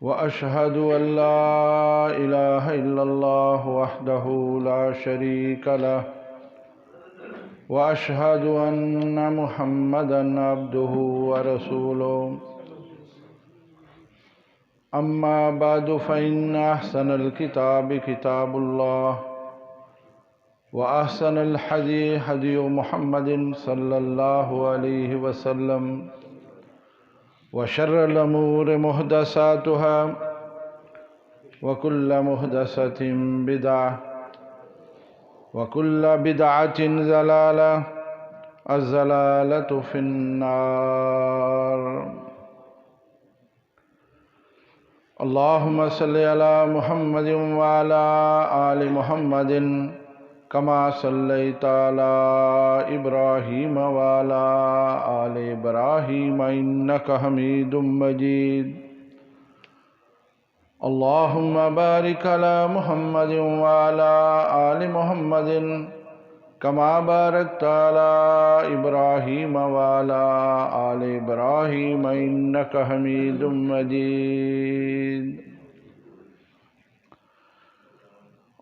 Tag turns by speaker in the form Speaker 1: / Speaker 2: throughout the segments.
Speaker 1: وأشهد أن لا إله إلا الله وحده لا شريك له وأشهد أن محمدًا عبده ورسوله أما بعد فإن أحسن الكتاب كتاب الله وأحسن الحدي هدي محمد صلى الله عليه وسلم وشر الأمور محدثاتها وكل محدثة بدعة وكل بدعة ضلالة الضلالة في النار اللهم صل على محمد وعلى آل محمد كما صليت على إبراهيم وعلى آل إبراهيم إنك حميد مجيد اللهم بارك على محمد وعلى آل محمد كما باركت على إبراهيم وعلى آل إبراهيم إنك حميد مجيد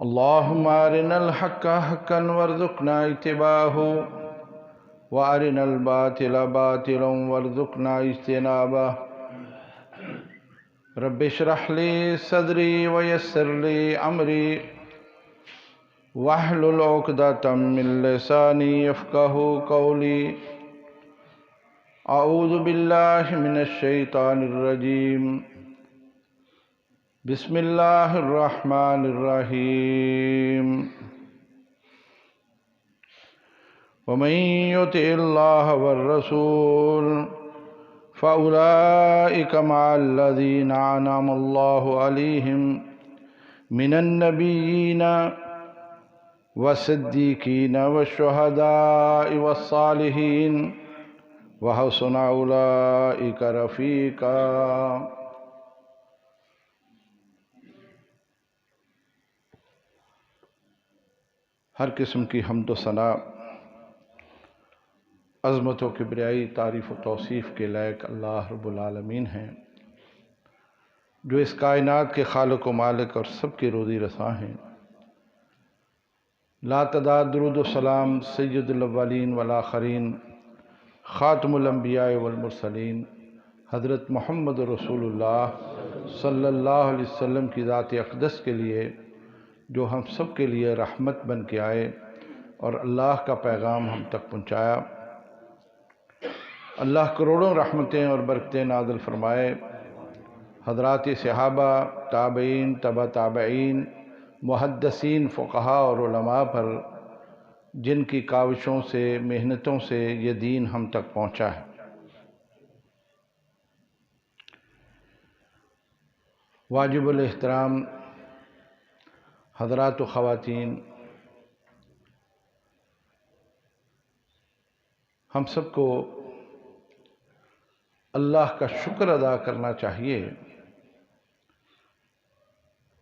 Speaker 1: اللهم أرنا الحق حقا وارزقنا اتباعه وأرنا الباطل باطلا وارزقنا اجتنابه رب اشرح لي صدري ويسر لي أمري واحلل عقدة من لساني يفقهوا قولي أعوذ بالله من الشيطان الرجيم بسم الله الرحمن الرحيم ومن يطع الله والرسول فأولئك مع الذين أنعم الله عليهم من النبيين والصديقين والشهداء والصالحين وحسن أولئك رفيقا ہر قسم کی حمد و ثنا عظمت و کبریائی تعریف و توصیف کے لائق اللہ رب العالمین ہیں، جو اس کائنات کے خالق و مالک اور سب کے روزی رساں ہیں۔ لا تعداد درود و سلام سید الاولین والآخرین خاتم الانبیاء والمرسلین حضرت محمد رسول اللہ صلی اللہ علیہ وسلم کی ذات اقدس کے لیے، جو ہم سب کے لیے رحمت بن کے آئے اور اللہ کا پیغام ہم تک پہنچایا۔ اللہ کروڑوں رحمتیں اور برکتیں نازل فرمائے حضرات صحابہ، تابعین، تبع تابعین، محدثین، فقہاء اور علماء پر، جن کی کاوشوں سے، محنتوں سے یہ دین ہم تک پہنچا ہے۔ واجب الاحترام حضرات و خواتین، ہم سب کو اللہ کا شکر ادا کرنا چاہیے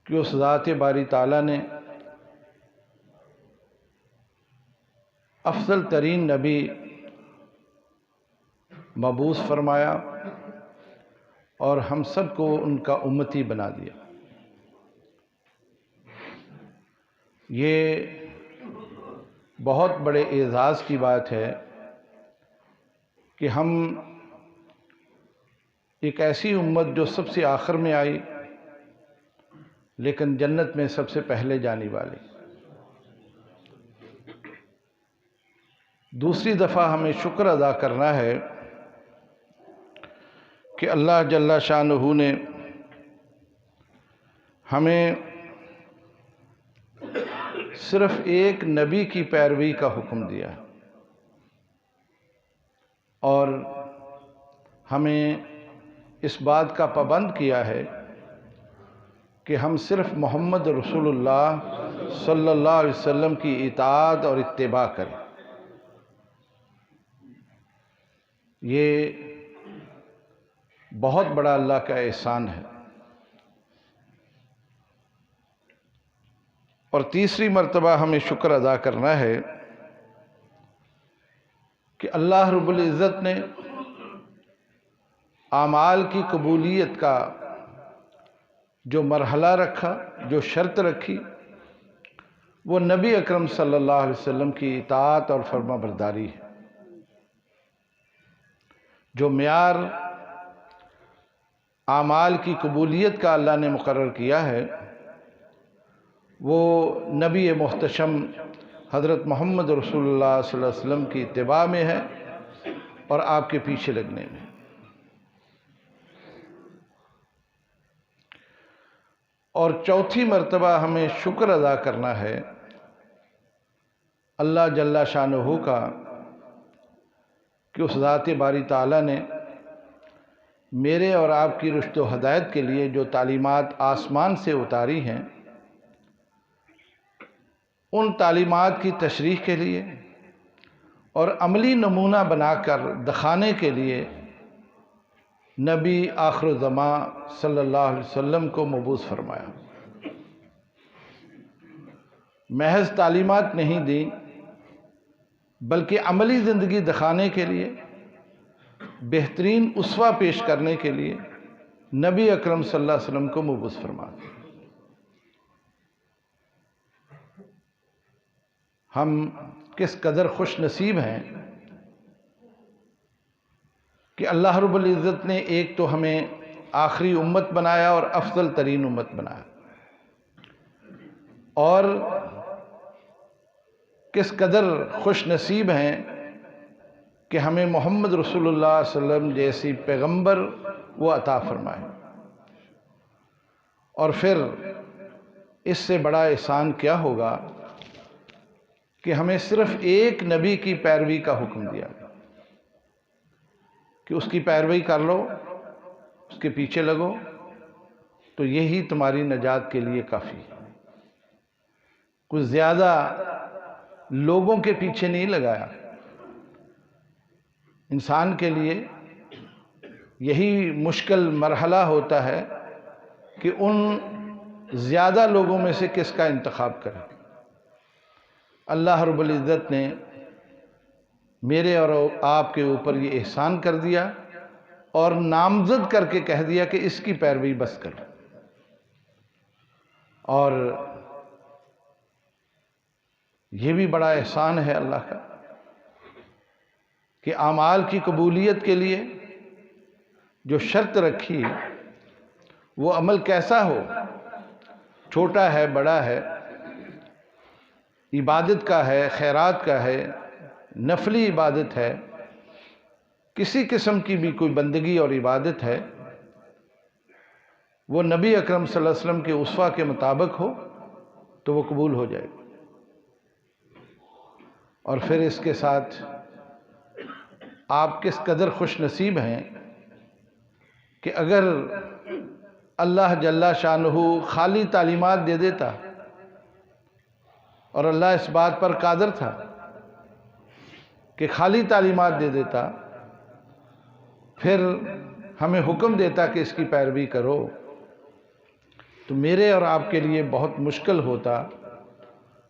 Speaker 1: کہ اس ذات باری تعالیٰ نے افضل ترین نبی مبعوث فرمایا اور ہم سب کو ان کا امتی بنا دیا۔ یہ بہت بڑے اعزاز کی بات ہے کہ ہم ایک ایسی امت جو سب سے آخر میں آئی لیکن جنت میں سب سے پہلے جانے والی، دوسری دفعہ ہمیں شکر ادا کرنا ہے کہ اللہ جل شانہ نے ہمیں صرف ایک نبی کی پیروی کا حکم دیا اور ہمیں اس بات کا پابند کیا ہے کہ ہم صرف محمد رسول اللہ صلی اللہ علیہ وسلم کی اطاعت اور اتباع کریں۔ یہ بہت بڑا اللہ کا احسان ہے۔ اور تیسری مرتبہ ہمیں شکر ادا کرنا ہے کہ اللہ رب العزت نے اعمال کی قبولیت کا جو مرحلہ رکھا، جو شرط رکھی، وہ نبی اکرم صلی اللہ علیہ وسلم کی اطاعت اور فرما برداری ہے۔ جو معیار اعمال کی قبولیت کا اللہ نے مقرر کیا ہے، وہ نبی محتشم حضرت محمد رسول اللہ صلی اللہ علیہ وسلم کی اتباع میں ہے اور آپ کے پیچھے لگنے میں۔ اور چوتھی مرتبہ ہمیں شکر ادا کرنا ہے اللہ جل شانہ کا کہ اس ذات باری تعالیٰ نے میرے اور آپ کی رشد و ہدایت کے لیے جو تعلیمات آسمان سے اتاری ہیں، ان تعلیمات کی تشریح کے لیے اور عملی نمونہ بنا کر دکھانے کے لیے نبی آخر الزماں صلی اللہ علیہ وسلم کو مبعوث فرمایا۔ محض تعلیمات نہیں دی، بلکہ عملی زندگی دکھانے کے لیے، بہترین اسوہ پیش کرنے کے لیے نبی اکرم صلی اللہ علیہ وسلم کو مبعوث فرمایا۔ ہم کس قدر خوش نصیب ہیں کہ اللہ رب العزت نے ایک تو ہمیں آخری امت بنایا اور افضل ترین امت بنایا، اور کس قدر خوش نصیب ہیں کہ ہمیں محمد رسول اللہ صلی اللہ علیہ وسلم جیسی پیغمبر وہ عطا فرمائے۔ اور پھر اس سے بڑا احسان کیا ہوگا کہ ہمیں صرف ایک نبی کی پیروی کا حکم دیا کہ اس کی پیروی کر لو، اس کے پیچھے لگو، تو یہی تمہاری نجات کے لیے کافی ہے۔ کچھ زیادہ لوگوں کے پیچھے نہیں لگایا۔ انسان کے لیے یہی مشکل مرحلہ ہوتا ہے کہ ان زیادہ لوگوں میں سے کس کا انتخاب کرے۔ اللہ رب العزت نے میرے اور آپ کے اوپر یہ احسان کر دیا اور نامزد کر کے کہہ دیا کہ اس کی پیروی بس کرو۔ اور یہ بھی بڑا احسان ہے اللہ کا کہ اعمال کی قبولیت کے لیے جو شرط رکھی، وہ عمل کیسا ہو، چھوٹا ہے بڑا ہے، عبادت کا ہے، خیرات کا ہے، نفلی عبادت ہے، کسی قسم کی بھی کوئی بندگی اور عبادت ہے، وہ نبی اکرم صلی اللہ علیہ وسلم کے اسوہ کے مطابق ہو تو وہ قبول ہو جائے گی۔ اور پھر اس کے ساتھ آپ کس قدر خوش نصیب ہیں کہ اگر اللہ جل شانہ خالی تعلیمات دے دیتا، اور اللہ اس بات پر قادر تھا کہ خالی تعلیمات دے دیتا، پھر ہمیں حکم دیتا کہ اس کی پیروی کرو، تو میرے اور آپ کے لیے بہت مشکل ہوتا۔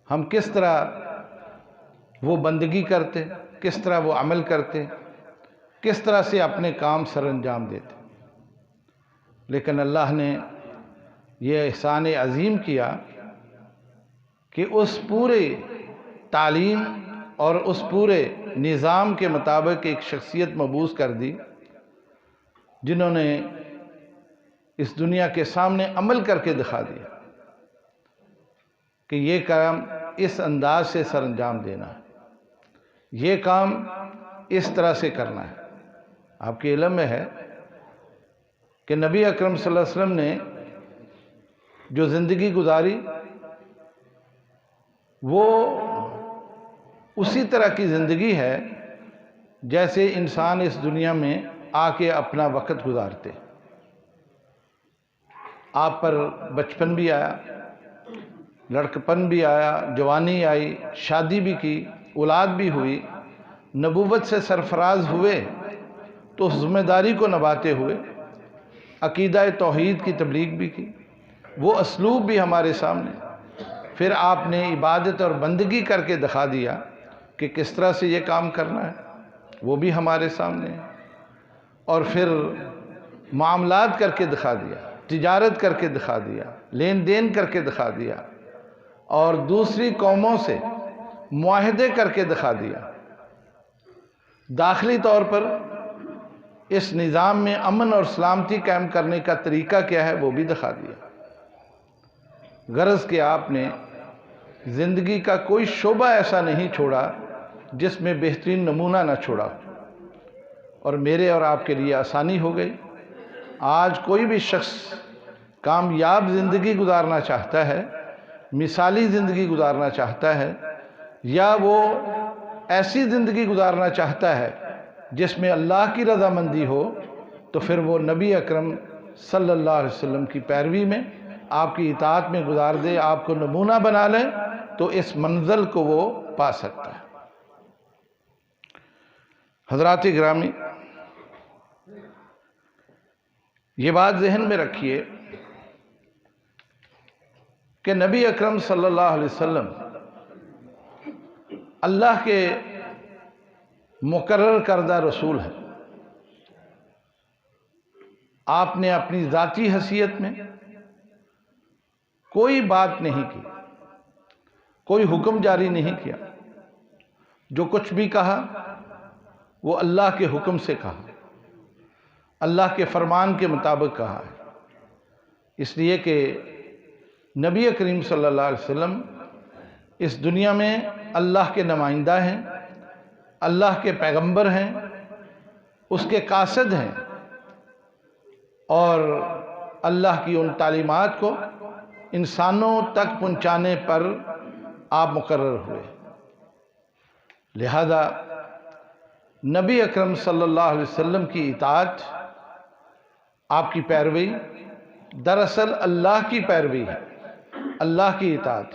Speaker 1: ہم کس طرح وہ بندگی کرتے، کس طرح وہ عمل کرتے، کس طرح سے اپنے کام سر انجام دیتے۔ لیکن اللہ نے یہ احسان عظیم کیا کہ اس پورے تعلیم اور اس پورے نظام کے مطابق ایک شخصیت مبعوث کر دی، جنہوں نے اس دنیا کے سامنے عمل کر کے دکھا دیا کہ یہ کام اس انداز سے سر انجام دینا ہے، یہ کام اس طرح سے کرنا ہے۔ آپ کے علم میں ہے کہ نبی اکرم صلی اللہ علیہ وسلم نے جو زندگی گزاری، وہ اسی طرح کی زندگی ہے جیسے انسان اس دنیا میں آ کے اپنا وقت گزارتے۔ آپ پر بچپن بھی آیا، لڑکپن بھی آیا، جوانی آئی، شادی بھی کی، اولاد بھی ہوئی، نبوت سے سرفراز ہوئے تو اس ذمہ داری کو نبھاتے ہوئے عقیدہ توحید کی تبلیغ بھی کی، وہ اسلوب بھی ہمارے سامنے۔ پھر آپ نے عبادت اور بندگی کر کے دکھا دیا کہ کس طرح سے یہ کام کرنا ہے، وہ بھی ہمارے سامنے ہے۔ اور پھر معاملات کر کے دکھا دیا تجارت کر کے دکھا دیا، لین دین کر کے دکھا دیا، اور دوسری قوموں سے معاہدے کر کے دکھا دیا۔ داخلی طور پر اس نظام میں امن اور سلامتی قائم کرنے کا طریقہ کیا ہے وہ بھی دکھا دیا۔ غرض کہ آپ نے زندگی کا کوئی شعبہ ایسا نہیں چھوڑا جس میں بہترین نمونہ نہ چھوڑا، اور میرے اور آپ کے لیے آسانی ہو گئی۔ آج کوئی بھی شخص کامیاب زندگی گزارنا چاہتا ہے، مثالی زندگی گزارنا چاہتا ہے، یا وہ ایسی زندگی گزارنا چاہتا ہے جس میں اللہ کی رضامندی ہو، تو پھر وہ نبی اکرم صلی اللہ علیہ وسلم کی پیروی میں، آپ کی اطاعت میں گزار دے، آپ کو نمونہ بنا لے، تو اس منزل کو وہ پا سکتا ہے۔ حضرات گرامی، یہ بات ذہن میں رکھیے کہ نبی اکرم صلی اللہ علیہ وسلم اللہ کے مقرر کردہ رسول ہیں۔ آپ نے اپنی ذاتی حیثیت میں کوئی بات نہیں کی، کوئی حکم جاری نہیں کیا۔ جو کچھ بھی کہا وہ اللہ کے حکم سے کہا، اللہ کے فرمان کے مطابق کہا ہے، اس لیے کہ نبی کریم صلی اللہ علیہ وسلم اس دنیا میں اللہ کے نمائندہ ہیں، اللہ کے پیغمبر ہیں، اس کے قاصد ہیں، اور اللہ کی ان تعلیمات کو انسانوں تک پہنچانے پر آپ مقرر ہوئے۔ لہذا نبی اکرم صلی اللہ علیہ وسلم کی اطاعت، آپ کی پیروی دراصل اللہ کی پیروی ہے، اللہ کی اطاعت۔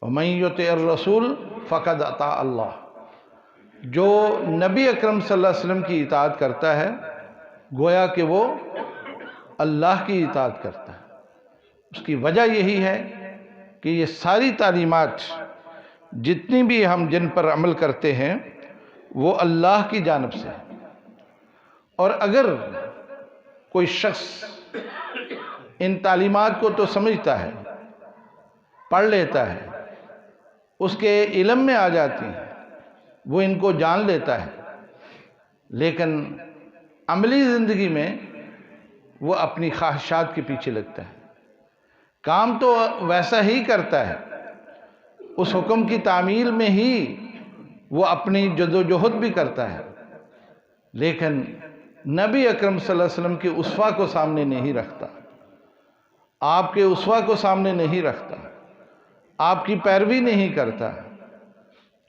Speaker 1: وَمَن يُطِعِ الرَّسُولَ فَقَدْ أَطَاعَ اللَّهَ، جو نبی اکرم صلی اللہ علیہ وسلم کی اطاعت کرتا ہے گویا کہ وہ اللہ کی اطاعت کرتا ہے۔ اس کی وجہ یہی ہے کہ یہ ساری تعلیمات جتنی بھی ہم جن پر عمل کرتے ہیں وہ اللہ کی جانب سے ہے، اور اگر کوئی شخص ان تعلیمات کو تو سمجھتا ہے، پڑھ لیتا ہے، اس کے علم میں آ جاتی ہیں، وہ ان کو جان لیتا ہے، لیکن عملی زندگی میں وہ اپنی خواہشات کے پیچھے لگتا ہے، کام تو ویسا ہی کرتا ہے، اس حکم کی تعمیل میں ہی وہ اپنی جدوجہد بھی کرتا ہے، لیکن نبی اکرم صلی اللہ علیہ وسلم کے اسوہ کو سامنے نہیں رکھتا، آپ کے اسوہ کو سامنے نہیں رکھتا، آپ کی پیروی نہیں کرتا،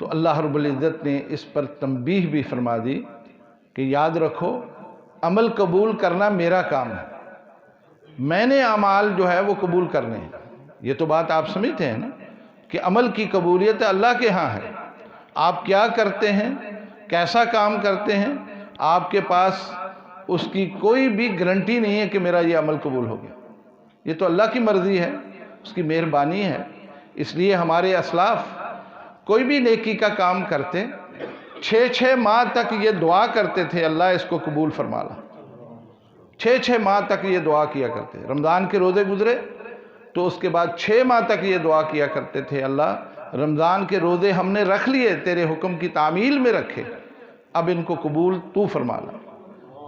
Speaker 1: تو اللہ رب العزت نے اس پر تنبیہ بھی فرما دی کہ یاد رکھو عمل قبول کرنا میرا کام ہے، میں نے اعمال جو ہے وہ قبول کرنے ہیں۔ یہ تو بات آپ سمجھتے ہیں نا کہ عمل کی قبولیت اللہ کے ہاں ہے، آپ کیا کرتے ہیں، کیسا کام کرتے ہیں، آپ کے پاس اس کی کوئی بھی گارنٹی نہیں ہے کہ میرا یہ عمل قبول ہو گیا، یہ تو اللہ کی مرضی ہے، اس کی مہربانی ہے۔ اس لیے ہمارے اسلاف کوئی بھی نیکی کا کام کرتے 6 ماہ تک یہ دعا کرتے تھے اللہ اس کو قبول فرما لا، 6 ماہ تک یہ دعا کیا کرتے، رمضان کے روزے گزرے تو اس کے بعد 6 ماہ تک یہ دعا کیا کرتے تھے، اللہ رمضان کے روزے ہم نے رکھ لیے، تیرے حکم کی تعمیل میں رکھے، اب ان کو قبول تو فرما لا۔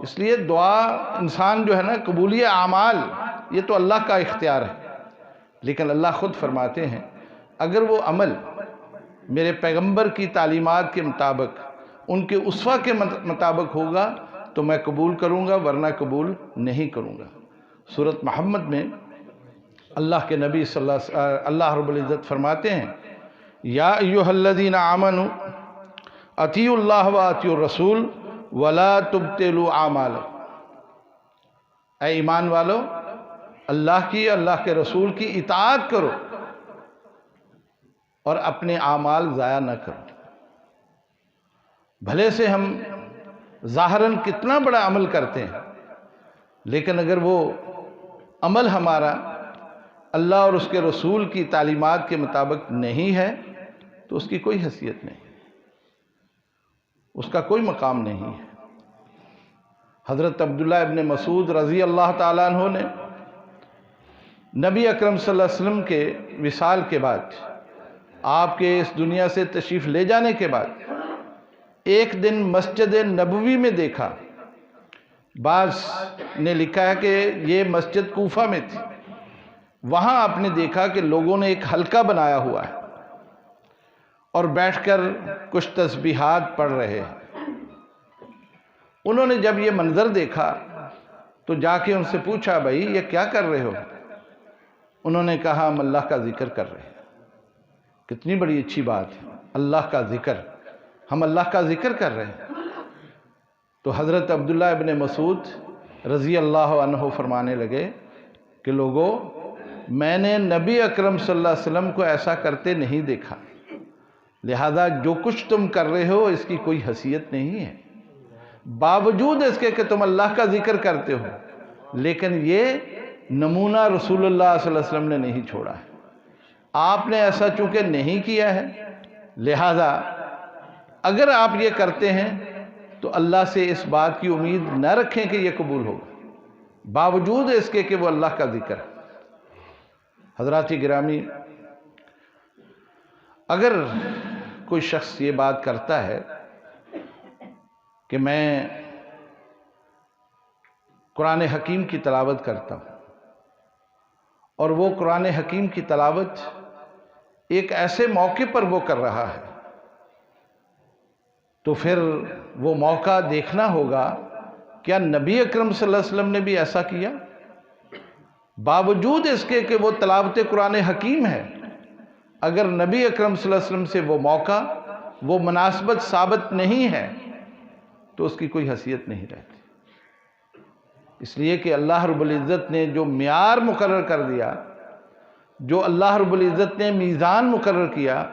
Speaker 1: اس لیے دعا انسان جو ہے نا، قبولی اعمال یہ تو اللہ کا اختیار ہے، لیکن اللہ خود فرماتے ہیں اگر وہ عمل میرے پیغمبر کی تعلیمات کے مطابق، ان کے اسوہ کے مطابق ہوگا تو میں قبول کروں گا، ورنہ قبول نہیں کروں گا۔ سورۃ محمد میں اللہ کے نبی اللہ رب العزت فرماتے ہیں یا ایھا الذین آمنوا اطیعوا اللہ واطیعوا الرسول ولا تبطلوا اعمالکم، اے ایمان والو اللہ کی، اللہ کے رسول کی اطاعت کرو اور اپنے اعمال ضائع نہ کرو۔ بھلے سے ہم ظاہراً کتنا بڑا عمل کرتے ہیں، لیکن اگر وہ عمل ہمارا اللہ اور اس کے رسول کی تعلیمات کے مطابق نہیں ہے تو اس کی کوئی حیثیت نہیں، اس کا کوئی مقام نہیں ہے۔ حضرت عبداللہ ابن مسعود رضی اللہ تعالیٰ عنہ نے نبی اکرم صلی اللہ علیہ وسلم کے وصال کے بعد، آپ کے اس دنیا سے تشریف لے جانے کے بعد ایک دن مسجد نبوی میں دیکھا۔ بعض نے لکھا ہے کہ یہ مسجد کوفہ میں تھی، وہاں آپ نے دیکھا کہ لوگوں نے ایک حلقہ بنایا ہوا ہے اور بیٹھ کر کچھ تسبیحات پڑھ رہے ہیں۔ انہوں نے جب یہ منظر دیکھا تو جا کے ان سے پوچھا، بھائی یہ کیا کر رہے ہو؟ انہوں نے کہا، ہم اللہ کا ذکر کر رہے ہیں۔ کتنی بڑی اچھی بات ہے، اللہ کا ذکر، ہم اللہ کا ذکر کر رہے ہیں۔ تو حضرت عبداللہ ابن مسعود رضی اللہ عنہ فرمانے لگے کہ لوگوں، میں نے نبی اکرم صلی اللہ علیہ وسلم کو ایسا کرتے نہیں دیکھا، لہذا جو کچھ تم کر رہے ہو اس کی کوئی حیثیت نہیں ہے، باوجود اس کے کہ تم اللہ کا ذکر کرتے ہو، لیکن یہ نمونہ رسول اللہ صلی اللہ علیہ وسلم نے نہیں چھوڑا ہے۔ آپ نے ایسا چونکہ نہیں کیا ہے، لہذا اگر آپ یہ کرتے ہیں تو اللہ سے اس بات کی امید نہ رکھیں کہ یہ قبول ہوگا، باوجود اس کے کہ وہ اللہ کا ذکر ہے۔ حضرات گرامی، اگر کوئی شخص یہ بات کرتا ہے کہ میں قرآن حکیم کی تلاوت کرتا ہوں، اور وہ قرآن حکیم کی تلاوت ایک ایسے موقع پر وہ کر رہا ہے، تو پھر وہ موقع دیکھنا ہوگا کیا نبی اکرم صلی اللہ علیہ وسلم نے بھی ایسا کیا؟ باوجود اس کے کہ وہ تلاوت قرآن حکیم ہے، اگر نبی اکرم صلی اللہ علیہ وسلم سے وہ موقع، وہ مناسبت ثابت نہیں ہے تو اس کی کوئی حیثیت نہیں رہتی۔ اس لیے کہ اللہ رب العزت نے جو معیار مقرر کر دیا، جو اللہ رب العزت نے میزان مقرر کیا،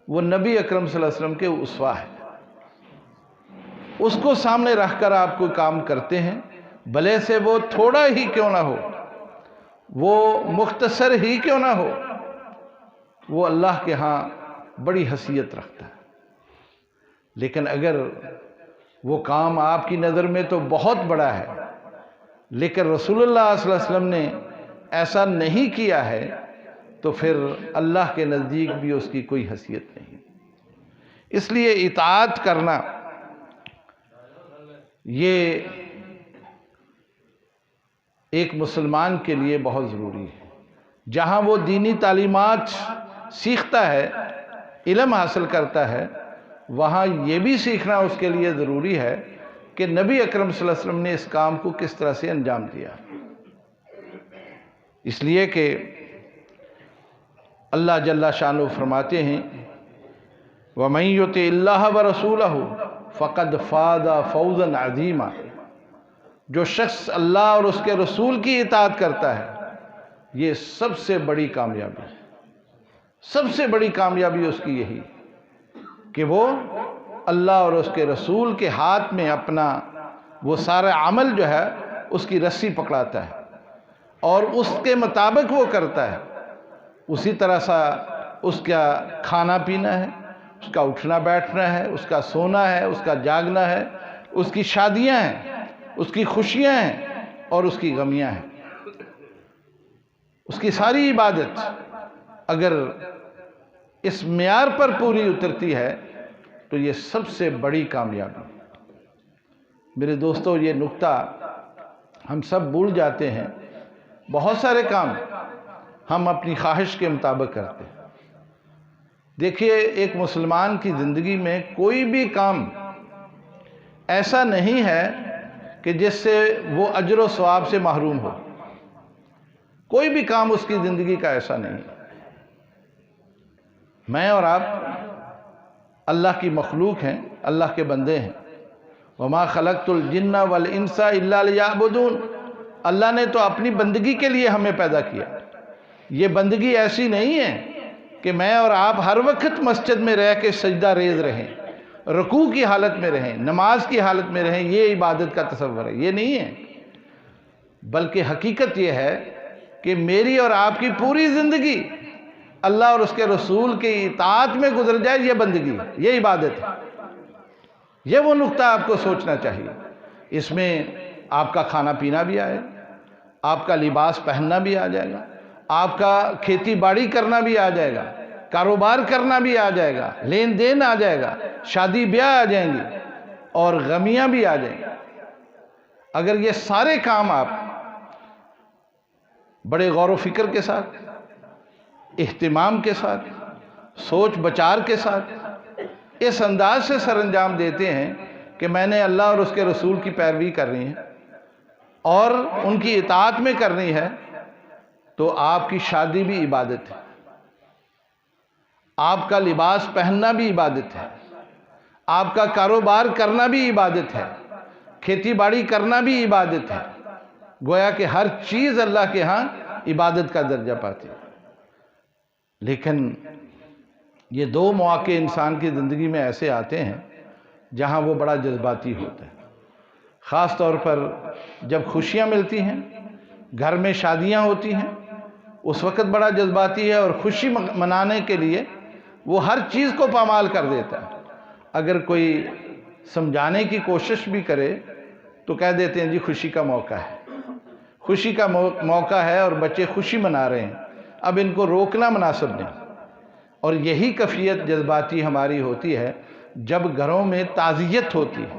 Speaker 1: وہ نبی اکرم صلی اللہ علیہ وسلم کے اسوہ ہے۔ اس کو سامنے رکھ کر آپ کوئی کام کرتے ہیں، بھلے سے وہ تھوڑا ہی کیوں نہ ہو، وہ مختصر ہی کیوں نہ ہو، وہ اللہ کے ہاں بڑی حیثیت رکھتا ہے۔ لیکن اگر وہ کام آپ کی نظر میں تو بہت بڑا ہے، لیکن رسول اللہ صلی اللہ علیہ وسلم نے ایسا نہیں کیا ہے، تو پھر اللہ کے نزدیک بھی اس کی کوئی حیثیت نہیں۔ اس لیے اطاعت کرنا یہ ایک مسلمان کے لیے بہت ضروری ہے۔ جہاں وہ دینی تعلیمات سیکھتا ہے، علم حاصل کرتا ہے، وہاں یہ بھی سیکھنا اس کے لیے ضروری ہے کہ نبی اکرم صلی اللہ علیہ وسلم نے اس کام کو کس طرح سے انجام دیا۔ اس لیے کہ اللہ جل شانہ فرماتے ہیں، وَمَن يُطِعِ اللَّهَ وَرَسُولَهُ فَقَدْ فَازَ فَوْزًا عَظِيمًا۔ جو شخص اللہ اور اس کے رسول کی اطاعت کرتا ہے، یہ سب سے بڑی کامیابی ہے۔ سب سے بڑی کامیابی اس کی یہی کہ وہ اللہ اور اس کے رسول کے ہاتھ میں اپنا وہ سارا عمل جو ہے اس کی رسی پکڑاتا ہے اور اس کے مطابق وہ کرتا ہے۔ اسی طرح سا اس کا کھانا پینا ہے، اس کا اٹھنا بیٹھنا ہے، اس کا سونا ہے، اس کا جاگنا ہے، اس کی شادیاں ہیں، اس کی خوشیاں ہیں اور اس کی غمیاں ہیں۔ اس کی ساری عبادت اگر اس معیار پر پوری اترتی ہے تو یہ سب سے بڑی کامیابی۔ میرے دوستو، یہ نکتہ ہم سب بھول جاتے ہیں۔ بہت سارے کام ہم اپنی خواہش کے مطابق کرتے ہیں۔ دیکھیے، ایک مسلمان کی زندگی میں کوئی بھی کام ایسا نہیں ہے کہ جس سے وہ اجر و ثواب سے محروم ہو۔ کوئی بھی کام اس کی زندگی کا ایسا نہیں ہے۔ میں اور آپ اللہ کی مخلوق ہیں، اللہ کے بندے ہیں۔ وَمَا خَلَقْتُ الْجِنَّ وَالْإِنسَ إِلَّا لِيَعْبُدُونَ۔ اللہ نے تو اپنی بندگی کے لیے ہمیں پیدا کیا۔ یہ بندگی ایسی نہیں ہے کہ میں اور آپ ہر وقت مسجد میں رہ کے سجدہ ریز رہیں، رکوع کی حالت میں رہیں، نماز کی حالت میں رہیں، یہ عبادت کا تصور ہے۔ یہ نہیں ہے، بلکہ حقیقت یہ ہے کہ میری اور آپ کی پوری زندگی اللہ اور اس کے رسول کی اطاعت میں گزر جائے، یہ بندگی ہے، یہ عبادت ہے۔ یہ وہ نقطہ آپ کو سوچنا چاہیے۔ اس میں آپ کا کھانا پینا بھی آئے گا، آپ کا لباس پہننا بھی آ جائے گا، آپ کا کھیتی باڑی کرنا بھی آ جائے گا، کاروبار کرنا بھی آ جائے گا، لین دین آ جائے گا، شادی بیاہ آ جائیں گی اور غمیاں بھی آ جائیں گی۔ اگر یہ سارے کام آپ بڑے غور و فکر کے ساتھ، اہتمام کے ساتھ، سوچ بچار کے ساتھ اس انداز سے سر انجام دیتے ہیں کہ میں نے اللہ اور اس کے رسول کی پیروی کرنی ہے اور ان کی اطاعت میں کرنی ہے، تو آپ کی شادی بھی عبادت ہے، آپ کا لباس پہننا بھی عبادت ہے، آپ کا کاروبار کرنا بھی عبادت ہے، کھیتی باڑی کرنا بھی عبادت ہے۔ گویا کہ ہر چیز اللہ کے ہاں عبادت کا درجہ پاتی ہے۔ لیکن یہ دو مواقع انسان کی زندگی میں ایسے آتے ہیں جہاں وہ بڑا جذباتی ہوتا ہے، خاص طور پر جب خوشیاں ملتی ہیں، گھر میں شادیاں ہوتی ہیں، اس وقت بڑا جذباتی ہے اور خوشی منانے کے لیے وہ ہر چیز کو پامال کر دیتا ہے۔ اگر کوئی سمجھانے کی کوشش بھی کرے تو کہہ دیتے ہیں جی خوشی کا موقع ہے، خوشی کا موقع ہے اور بچے خوشی منا رہے ہیں، اب ان کو روکنا مناسب نہیں۔ اور یہی کیفیت جذباتی ہماری ہوتی ہے جب گھروں میں تعزیت ہوتی ہے،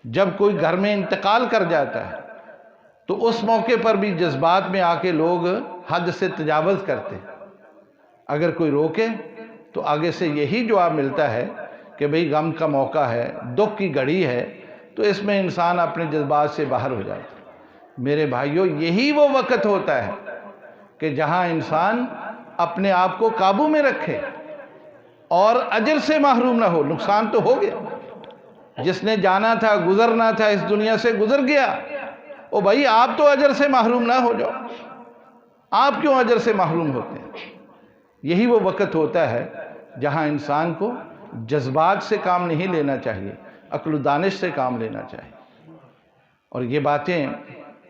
Speaker 1: جب کوئی گھر میں انتقال کر جاتا ہے تو اس موقع پر بھی جذبات میں آ کے لوگ حد سے تجاوز کرتے ہیں۔ اگر کوئی روکے تو آگے سے یہی جواب ملتا ہے کہ بھئی غم کا موقع ہے، دکھ کی گھڑی ہے، تو اس میں انسان اپنے جذبات سے باہر ہو جاتا ہے۔ میرے بھائیوں، یہی وہ وقت ہوتا ہے کہ جہاں انسان اپنے آپ کو قابو میں رکھے اور اجر سے محروم نہ ہو۔ نقصان تو ہو گیا، جس نے جانا تھا، گزرنا تھا، اس دنیا سے گزر گیا۔ او بھائی، آپ تو اجر سے محروم نہ ہو جاؤ، آپ کیوں اجر سے محروم ہوتے ہیں؟ یہی وہ وقت ہوتا ہے جہاں انسان کو جذبات سے کام نہیں لینا چاہیے، عقل و دانش سے کام لینا چاہیے۔ اور یہ باتیں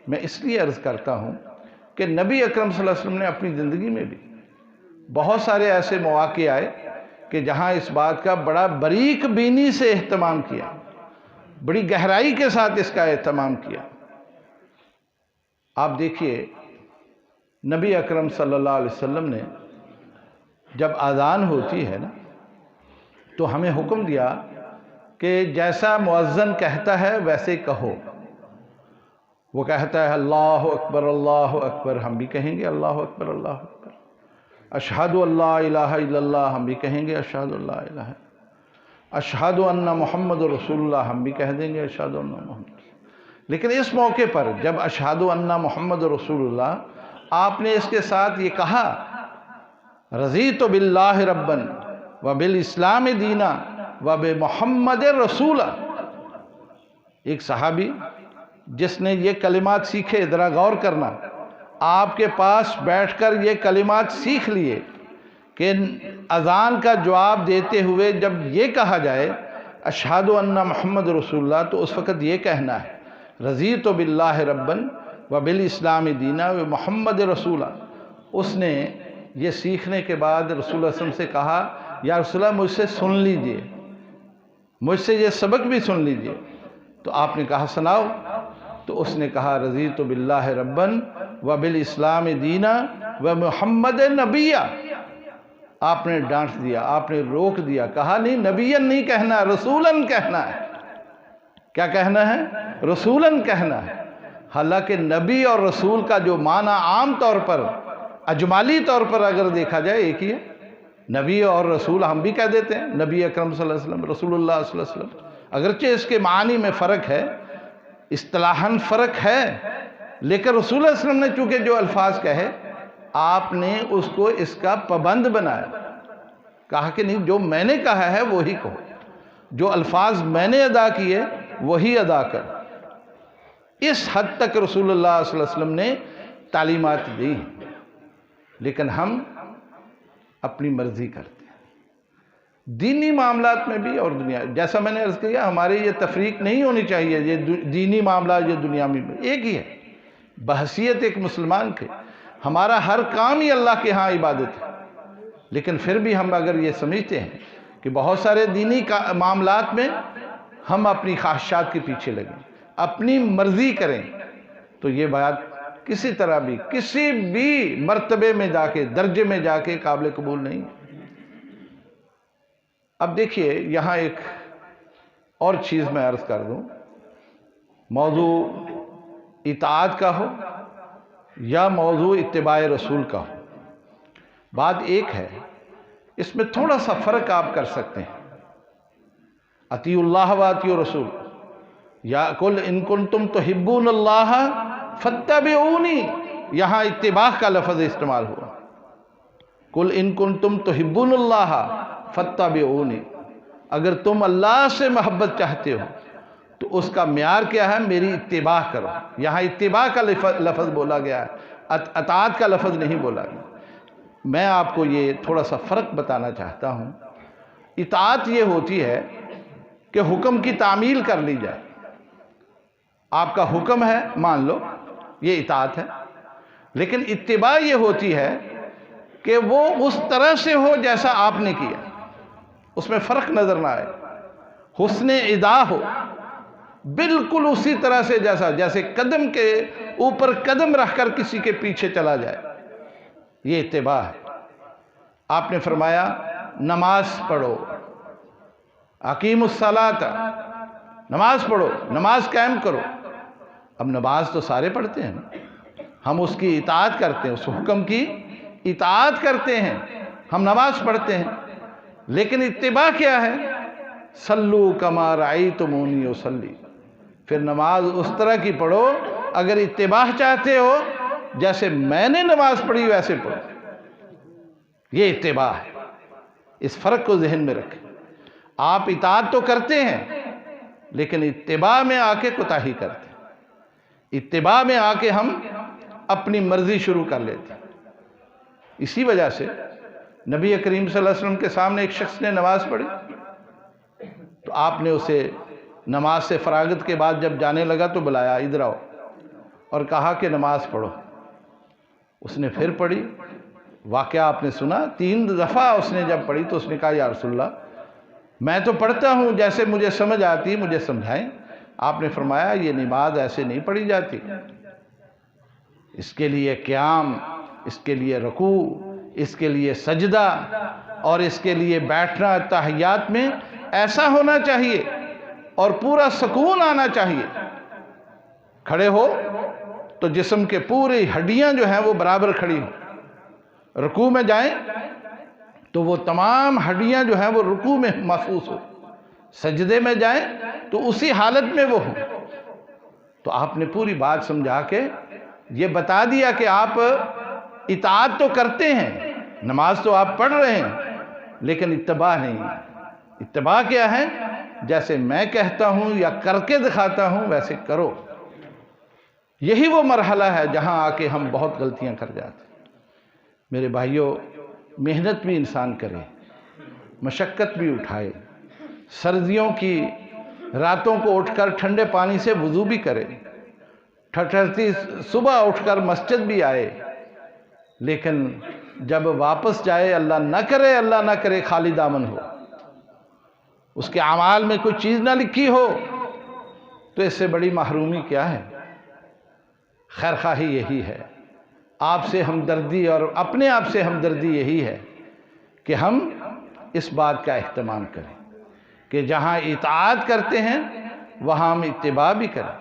Speaker 1: میں اس لیے عرض کرتا ہوں کہ نبی اکرم صلی اللہ علیہ وسلم نے اپنی زندگی میں بھی بہت سارے ایسے مواقع آئے کہ جہاں اس بات کا بڑا باریک بینی سے اہتمام کیا، بڑی گہرائی کے ساتھ اس کا اہتمام کیا۔ آپ دیکھیے، نبی اکرم صلی اللہ علیہ وسلم نے جب اذان ہوتی ہے نا تو ہمیں حکم دیا کہ جیسا مؤذن کہتا ہے ویسے کہو۔ وہ کہتا ہے اللہ اکبر، ہم بھی کہیں گے اللہ اکبر اللہ اکبر۔ اشہد اللہ الہ الا اللہ، ہم بھی کہیں گے اشہد اللہ الہ۔ اشہد ان محمد رسول اللہ، ہم بھی کہہ دیں گے اشہد ان محمد۔ لیکن اس موقع پر جب اشہد ان محمد رسول اللہ، آپ نے اس کے ساتھ یہ کہا رضیت باللہ ربا وبالاسلام دینا وبمحمد رسولا۔ ایک صحابی جس نے یہ کلمات سیکھے، ذرا غور کرنا، آپ کے پاس بیٹھ کر یہ کلمات سیکھ لیے کہ اذان کا جواب دیتے ہوئے جب یہ کہا جائے اشہد ان محمد رسول اللہ، تو اس وقت یہ کہنا ہے رضیت باللہ ربا وبالاسلام دینا ومحمد رسولا۔ اس نے یہ سیکھنے کے بعد رسول اللہ صلی اللہ علیہ وسلم سے کہا یا رسول اللہ، مجھ سے سن لیجئے، مجھ سے یہ سبق بھی سن لیجئے۔ تو آپ نے کہا سناؤ؟ تو اس نے کہا رضیت باللہ ربا وبالاسلام دینا ومحمد نبیا۔ آپ نے ڈانٹ دیا، آپ نے روک دیا، کہا نہیں نبیًا نہیں کہنا، رسولاً کہنا ہے۔ کیا کہنا ہے؟ رسولاً کہنا ہے۔ حالانکہ نبی اور رسول کا جو معنی عام طور پر، اجمالی طور پر اگر دیکھا جائے ایک ہی ہے۔ نبی اور رسول ہم بھی کہہ دیتے ہیں، نبی اکرم صلی اللہ علیہ وسلم، رسول اللہ صلی اللہ علیہ وسلم، اگرچہ اس کے معنی میں فرق ہے، اصطلاحاً فرق ہے، لیکن رسول اللہ صلی اللہ علیہ وسلم نے چونکہ جو الفاظ کہے، آپ نے اس کو اس کا پابند بنایا، کہا کہ نہیں، جو میں نے کہا ہے وہی کہو، جو الفاظ میں نے ادا کیے وہی ادا کر۔ اس حد تک رسول اللہ صلی اللہ علیہ وسلم نے تعلیمات دی، لیکن ہم اپنی مرضی کرتے ہیں دینی معاملات میں بھی اور دنیا۔ جیسا میں نے عرض کیا، ہماری یہ تفریق نہیں ہونی چاہیے، یہ دینی معاملات یہ دنیاوی میں ایک ہی ہے۔ بحیثیت ایک مسلمان کے ہمارا ہر کام ہی اللہ کے ہاں عبادت ہے، لیکن پھر بھی ہم اگر یہ سمجھتے ہیں کہ بہت سارے دینی معاملات میں ہم اپنی خواہشات کے پیچھے لگیں، اپنی مرضی کریں تو یہ بات کسی طرح بھی کسی بھی مرتبے میں جا کے درجے میں جا کے قابل قبول نہیں۔ اب دیکھیے یہاں ایک اور چیز میں عرض کر دوں، موضوع اطاعت کا ہو یا موضوع اتباع رسول کا ہو، بات ایک ہے، اس میں تھوڑا سا فرق آپ کر سکتے ہیں۔ اطیعوا اللہ و اطیعوا الرسول، یا قل ان کنتم تحبون اللہ فاتبعونی، یہاں اتباع کا لفظ استعمال ہوا۔ قل ان کنتم تحبون اللہ فاتبعونی، اگر تم اللہ سے محبت چاہتے ہو تو اس کا معیار کیا ہے؟ میری اتباع کرو۔ یہاں اتباع کا لفظ بولا گیا ہے، اطاعت کا لفظ نہیں بولا گیا۔ میں آپ کو یہ تھوڑا سا فرق بتانا چاہتا ہوں۔ اطاعت یہ ہوتی ہے کہ حکم کی تعمیل کر لی جائے، آپ کا حکم ہے مان لو، یہ اطاعت ہے۔ لیکن اتباع یہ ہوتی ہے کہ وہ اس طرح سے ہو جیسا آپ نے کیا، اس میں فرق نظر نہ آئے، حسن ادا ہو، بالکل اسی طرح سے جیسے قدم کے اوپر قدم رکھ کر کسی کے پیچھے چلا جائے، یہ اتباع ہے۔ آپ نے فرمایا نماز پڑھو، اقیموا الصلاۃ، نماز پڑھو، نماز قائم کرو۔ اب نماز تو سارے پڑھتے ہیں نا، ہم اس کی اطاعت کرتے ہیں، اس حکم کی اطاعت کرتے ہیں، ہم نماز پڑھتے ہیں، لیکن اتباع کیا ہے؟ صلو کما رأیتمونی اصلی، پھر نماز اس طرح کی پڑھو، اگر اتباع چاہتے ہو جیسے میں نے نماز پڑھی ویسے پڑھو، یہ اتباع ہے۔ اس فرق کو ذہن میں رکھیں۔ آپ اطاعت تو کرتے ہیں لیکن اتباع میں آ کے کوتاہی کرتے ہیں، اتباع میں آ کے ہم اپنی مرضی شروع کر لیتے ہیں۔ اسی وجہ سے نبی کریم صلی اللہ علیہ وسلم کے سامنے ایک شخص نے نماز پڑھی تو آپ نے اسے نماز سے فراغت کے بعد جب جانے لگا تو بلایا، ادھر آؤ، اور کہا کہ نماز پڑھو۔ اس نے پھر پڑھی، واقعہ آپ نے سنا، 3 دفعہ اس نے جب پڑھی تو اس نے کہا یا رسول اللہ میں تو پڑھتا ہوں جیسے مجھے سمجھ آتی، مجھے سمجھائیں۔ آپ نے فرمایا یہ نماز ایسے نہیں پڑھی جاتی، اس کے لیے قیام، اس کے لیے رکوع، اس کے لیے سجدہ، اور اس کے لیے بیٹھنا تحیات میں ایسا ہونا چاہیے اور پورا سکون آنا چاہیے۔ کھڑے ہو تو جسم کے پوری ہڈیاں جو ہیں وہ برابر کھڑی ہوں، رکوع میں جائیں تو وہ تمام ہڈیاں جو ہیں وہ رکوع میں محسوس ہو، سجدے میں جائیں تو اسی حالت میں وہ ہوں۔ تو آپ نے پوری بات سمجھا کے یہ بتا دیا کہ آپ اطاعت تو کرتے ہیں، نماز تو آپ پڑھ رہے ہیں، لیکن اتباع نہیں۔ اتباع کیا ہے؟ جیسے میں کہتا ہوں یا کر کے دکھاتا ہوں ویسے کرو۔ یہی وہ مرحلہ ہے جہاں آ کے ہم بہت غلطیاں کر جاتے ہیں۔ میرے بھائیوں، محنت بھی انسان کرے، مشقت بھی اٹھائے، سردیوں کی راتوں کو اٹھ کر ٹھنڈے پانی سے وضو بھی کرے، ٹھٹھرتی صبح اٹھ کر مسجد بھی آئے، لیکن جب واپس جائے اللہ نہ کرے خالی دامن ہو، اس کے اعمال میں کوئی چیز نہ لکھی ہو، تو اس سے بڑی محرومی کیا ہے؟ خیر خواہی یہی ہے، آپ سے ہمدردی اور اپنے آپ سے ہمدردی یہی ہے کہ ہم اس بات کا اہتمام کریں کہ جہاں اطاعت کرتے ہیں وہاں ہم اتباع بھی کریں۔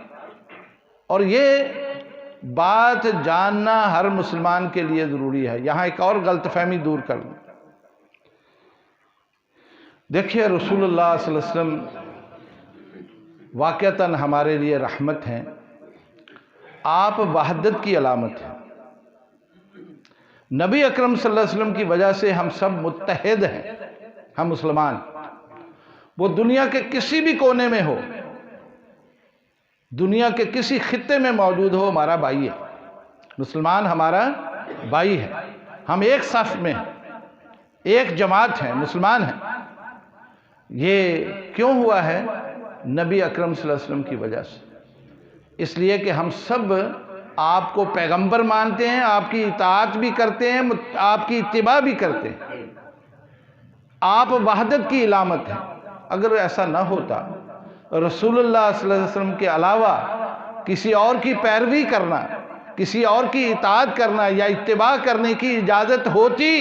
Speaker 1: اور یہ بات جاننا ہر مسلمان کے لیے ضروری ہے۔ یہاں ایک اور غلط فہمی دور کر دوں۔ دیکھیے رسول اللہ صلی اللہ علیہ وسلم واقعتاً ہمارے لیے رحمت ہیں، آپ وحدت کی علامت ہیں۔ نبی اکرم صلی اللہ علیہ وسلم کی وجہ سے ہم سب متحد ہیں، ہم مسلمان، وہ دنیا کے کسی بھی کونے میں ہو، دنیا کے کسی خطے میں موجود ہو، ہمارا بھائی ہے، مسلمان ہمارا بھائی ہے، ہم ایک صف میں ہیں، ایک جماعت ہیں، مسلمان ہیں۔ یہ کیوں ہوا ہے؟ نبی اکرم صلی اللہ علیہ وسلم کی وجہ سے، اس لیے کہ ہم سب آپ کو پیغمبر مانتے ہیں، آپ کی اطاعت بھی کرتے ہیں، آپ کی اتباع بھی کرتے ہیں، آپ وحدت کی علامت ہیں۔ اگر ایسا نہ ہوتا رسول اللہ صلی اللہ علیہ وسلم کے علاوہ کسی اور کی پیروی کرنا، کسی اور کی اطاعت کرنا یا اتباع کرنے کی اجازت ہوتی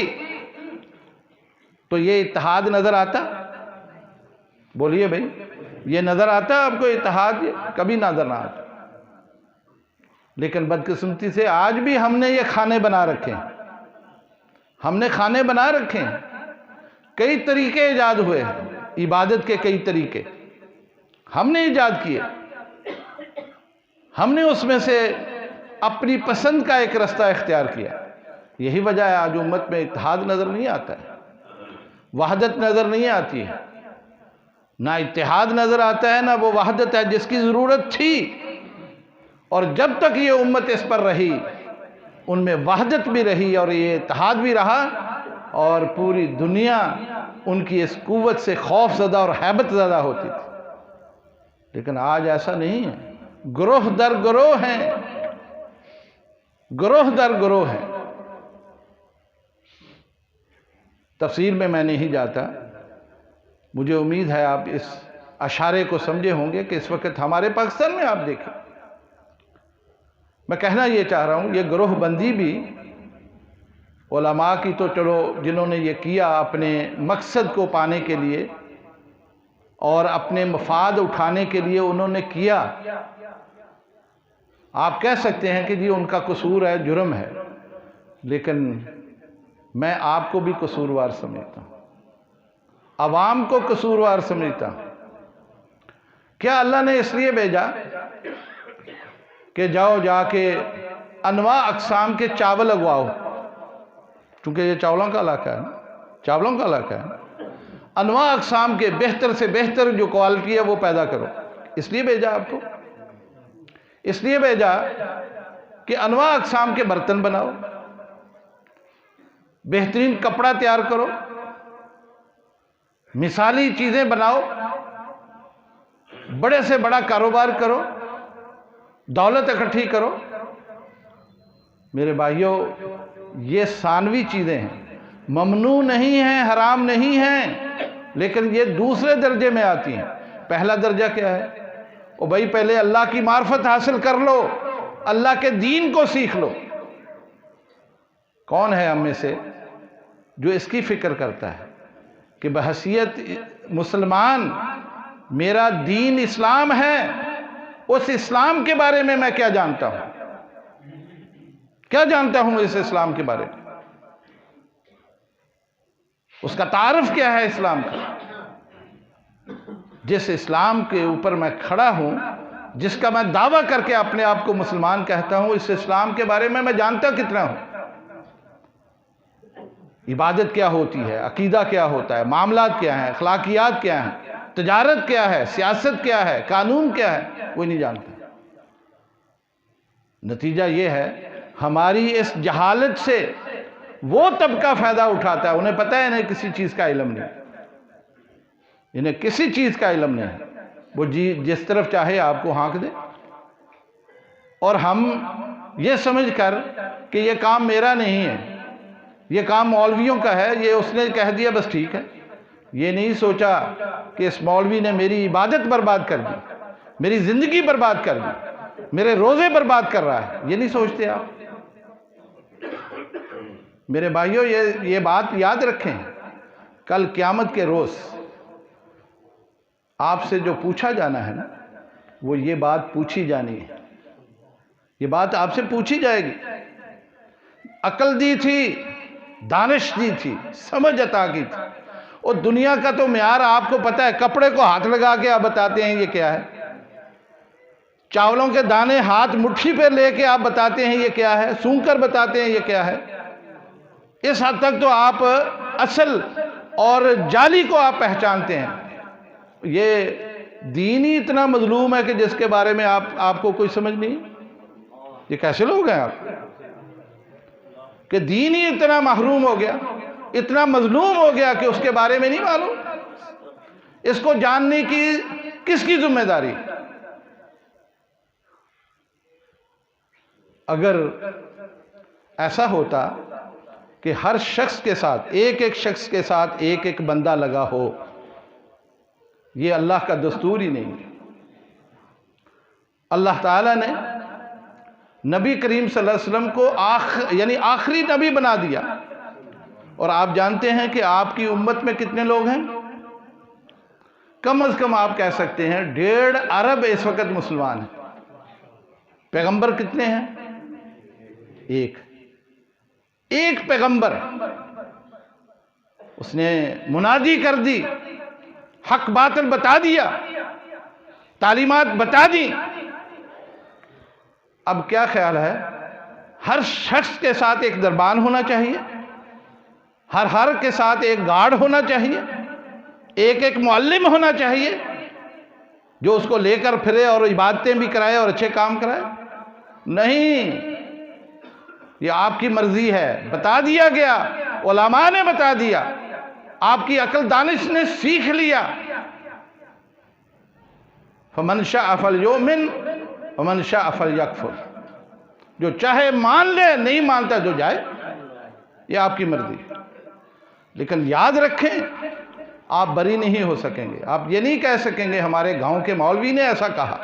Speaker 1: تو یہ اتحاد نظر آتا؟ بولیے بھائی، یہ نظر آتا آپ کو اتحاد؟ کبھی نظر نہ آتا۔ لیکن بدقسمتی سے آج بھی ہم نے یہ کھانے بنا رکھے ہیں، ہم نے کھانے بنا رکھے ہیں، کئی طریقے ایجاد ہوئے ہیں، عبادت کے کئی طریقے ہم نے ایجاد کیے، ہم نے اس میں سے اپنی پسند کا ایک رستہ اختیار کیا۔ یہی وجہ ہے آج امت میں اتحاد نظر نہیں آتا ہے، وحدت نظر نہیں آتی ہے، نہ اتحاد نظر آتا ہے، نہ وہ وحدت ہے جس کی ضرورت تھی۔ اور جب تک یہ امت اس پر رہی، ان میں وحدت بھی رہی اور یہ اتحاد بھی رہا، اور پوری دنیا ان کی اس قوت سے خوف زدہ اور ہیبت زدہ ہوتی تھی۔ لیکن آج ایسا نہیں ہے، گروہ در گروہ ہیں، گروہ در گروہ ہیں۔ تفصیل میں نہیں جاتا، مجھے امید ہے آپ اس اشارے کو سمجھے ہوں گے کہ اس وقت ہمارے پاکستان میں آپ دیکھیں، میں کہنا یہ چاہ رہا ہوں، یہ گروہ بندی بھی علماء کی تو چلو جنہوں نے یہ کیا اپنے مقصد کو پانے کے لیے اور اپنے مفاد اٹھانے کے لیے انہوں نے کیا، آپ کہہ سکتے ہیں کہ جی ان کا قصور ہے، جرم ہے، لیکن میں آپ کو بھی قصوروار سمجھتا ہوں، عوام کو قصوروار سمجھتا ہوں۔ کیا اللہ نے اس لیے بھیجا کہ جاؤ جا کے انواع اقسام کے چاول اگواؤ؟ چونکہ یہ چاولوں کا علاقہ ہے نا، چاولوں کا علاقہ ہے، انواع اقسام کے بہتر سے بہتر جو کوالٹی ہے وہ پیدا کرو۔ اس لیے بھیجا آپ کو، اس لیے بھیجا کہ انواع اقسام کے برتن بناؤ، بہترین کپڑا تیار کرو، مثالی چیزیں بناؤ، بڑے سے بڑا کاروبار کرو، دولت اکٹھی کرو۔ میرے بھائیوں، یہ ثانوی چیزیں ہیں، ممنوع نہیں ہیں، حرام نہیں ہیں، لیکن یہ دوسرے درجے میں آتی ہیں۔ پہلا درجہ کیا ہے؟ او بھائی پہلے اللہ کی معرفت حاصل کر لو، اللہ کے دین کو سیکھ لو۔ کون ہے ہم میں سے جو اس کی فکر کرتا ہے کہ بحیثیت مسلمان میرا دین اسلام ہے، اس اسلام کے بارے میں کیا جانتا ہوں، کیا جانتا ہوں اس اسلام کے بارے میں، اس کا تعارف کیا ہے اسلام کا؟ جس اسلام کے اوپر میں کھڑا ہوں، جس کا میں دعویٰ کر کے اپنے آپ کو مسلمان کہتا ہوں، اس اسلام کے بارے میں جانتا کتنا ہوں؟ عبادت کیا ہوتی ہے، عقیدہ کیا ہوتا ہے، معاملات کیا ہیں، اخلاقیات کیا ہیں، تجارت کیا ہے، سیاست کیا ہے، قانون کیا ہے، کوئی نہیں جانتا۔ نتیجہ یہ ہے ہماری اس جہالت سے وہ طبقہ فائدہ اٹھاتا ہے، انہیں پتہ ہے انہیں کسی چیز کا علم نہیں، انہیں کسی چیز کا علم نہیں، وہ جس طرف چاہے آپ کو ہانک دے، اور ہم یہ سمجھ کر کہ یہ کام میرا نہیں ہے، یہ کام مولویوں کا ہے، یہ اس نے کہہ دیا بس ٹھیک ہے۔ یہ نہیں سوچا کہ اس مولوی نے میری عبادت برباد کر دی، میری زندگی برباد کر دی، میرے روزے برباد کر رہا ہے، یہ نہیں سوچتے آپ۔ میرے بھائیوں، یہ بات یاد رکھیں، کل قیامت کے روز آپ سے جو پوچھا جانا ہے نا، وہ یہ بات پوچھی جانی ہے، یہ بات آپ سے پوچھی جائے گی۔ عقل دی تھی، دانش دی تھی، سمجھ عطا کی تھی، اور دنیا کا تو معیار آپ کو پتہ ہے، کپڑے کو ہاتھ لگا کے آپ بتاتے ہیں یہ کیا ہے، چاولوں کے دانے ہاتھ مٹھی پہ لے کے آپ بتاتے ہیں یہ کیا ہے، سونگ کر بتاتے ہیں یہ کیا ہے۔ اس حد تک تو آپ اصل اور جعلی کو آپ پہچانتے ہیں۔ یہ دین ہی اتنا مظلوم ہے کہ جس کے بارے میں آپ کو کوئی سمجھ نہیں۔ یہ کیسے لوگ ہیں آپ کہ دین ہی اتنا محروم ہو گیا، اتنا مظلوم ہو گیا کہ اس کے بارے میں نہیں معلوم؟ اس کو جاننے کی کس کی ذمہ داری؟ اگر ایسا ہوتا کہ ہر شخص کے ساتھ، ایک ایک شخص کے ساتھ ایک ایک بندہ لگا ہو، یہ اللہ کا دستور ہی نہیں ہے۔ اللہ تعالیٰ نے نبی کریم صلی اللہ علیہ وسلم کو یعنی آخری نبی بنا دیا. اور آپ جانتے ہیں کہ آپ کی امت میں کتنے لوگ ہیں؟ کم از کم آپ کہہ سکتے ہیں 1.5 ارب اس وقت مسلمان ہیں. پیغمبر کتنے ہیں؟ ایک پیغمبر. اس نے منادی کر دی، حق باطل بتا دیا، تعلیمات بتا دی. اب کیا خیال ہے؟ ہر شخص کے ساتھ ایک دربان ہونا چاہیے، ہر کے ساتھ ایک گارڈ ہونا چاہیے، ایک معلم ہونا چاہیے جو اس کو لے کر پھرے اور عبادتیں بھی کرائے اور اچھے کام کرائے. نہیں، یہ آپ کی مرضی ہے. بتا دیا گیا، علماء نے بتا دیا، آپ کی عقل دانش نے سیکھ لیا. فمن شاء فلیؤمن ومن شاء فلیکفر. جو چاہے مان لے، نہیں مانتا جو جائے. یہ آپ کی مرضی. لیکن یاد رکھیں، آپ بری نہیں ہو سکیں گے. آپ یہ نہیں کہہ سکیں گے ہمارے گاؤں کے مولوی نے ایسا کہا،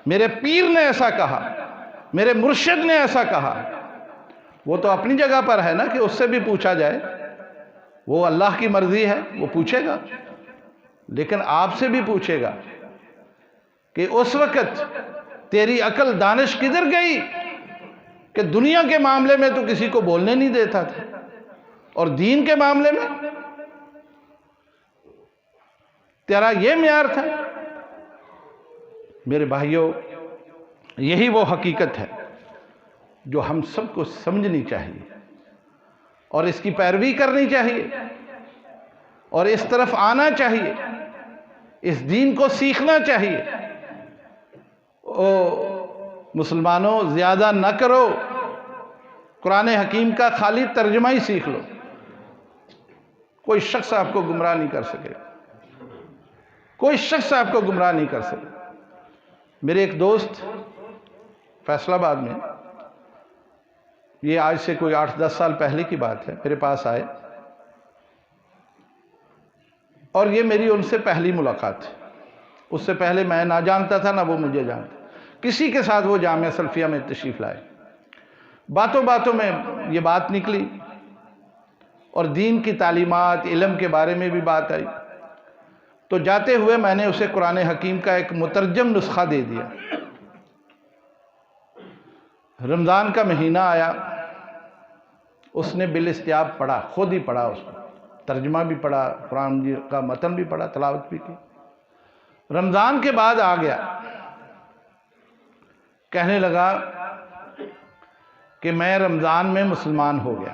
Speaker 1: میرے پیر نے ایسا کہا، میرے مرشد نے ایسا کہا. وہ تو اپنی جگہ پر ہے نا کہ اس سے بھی پوچھا جائے. وہ اللہ کی مرضی ہے، وہ پوچھے گا. لیکن آپ سے بھی پوچھے گا کہ اس وقت تیری عقل دانش کدھر گئی کہ دنیا کے معاملے میں تو کسی کو بولنے نہیں دیتا تھا، اور دین کے معاملے میں تیرا یہ معیار تھا. میرے بھائیوں، یہی وہ حقیقت ہے جو ہم سب کو سمجھنی چاہیے اور اس کی پیروی کرنی چاہیے اور اس طرف آنا چاہیے، اس دین کو سیکھنا چاہیے. مسلمانوں، زیادہ نہ کرو، قرآن حکیم کا خالی ترجمہ ہی سیکھ لو. کوئی شخص آپ کو گمراہ نہیں کر سکے، کوئی شخص آپ کو گمراہ نہیں کر سکے. میرے ایک دوست فیصل آباد میں، یہ آج سے کوئی 8-10 سال پہلے کی بات ہے، میرے پاس آئے اور یہ میری ان سے پہلی ملاقات ہے. اس سے پہلے میں نہ جانتا تھا نہ وہ مجھے جانتا. کسی کے ساتھ وہ جامعہ سلفیہ میں تشریف لائے. باتوں باتوں میں یہ بات نکلی اور دین کی تعلیمات، علم کے بارے میں بھی بات آئی. تو جاتے ہوئے میں نے اسے قرآن حکیم کا ایک مترجم نسخہ دے دیا. رمضان کا مہینہ آیا، اس نے بالاستیاب پڑھا، خود ہی پڑھا، اس کو ترجمہ بھی پڑھا، قرآن کا متن بھی پڑھا، تلاوت بھی کی. رمضان کے بعد آ گیا، کہنے لگا کہ میں رمضان میں مسلمان ہو گیا.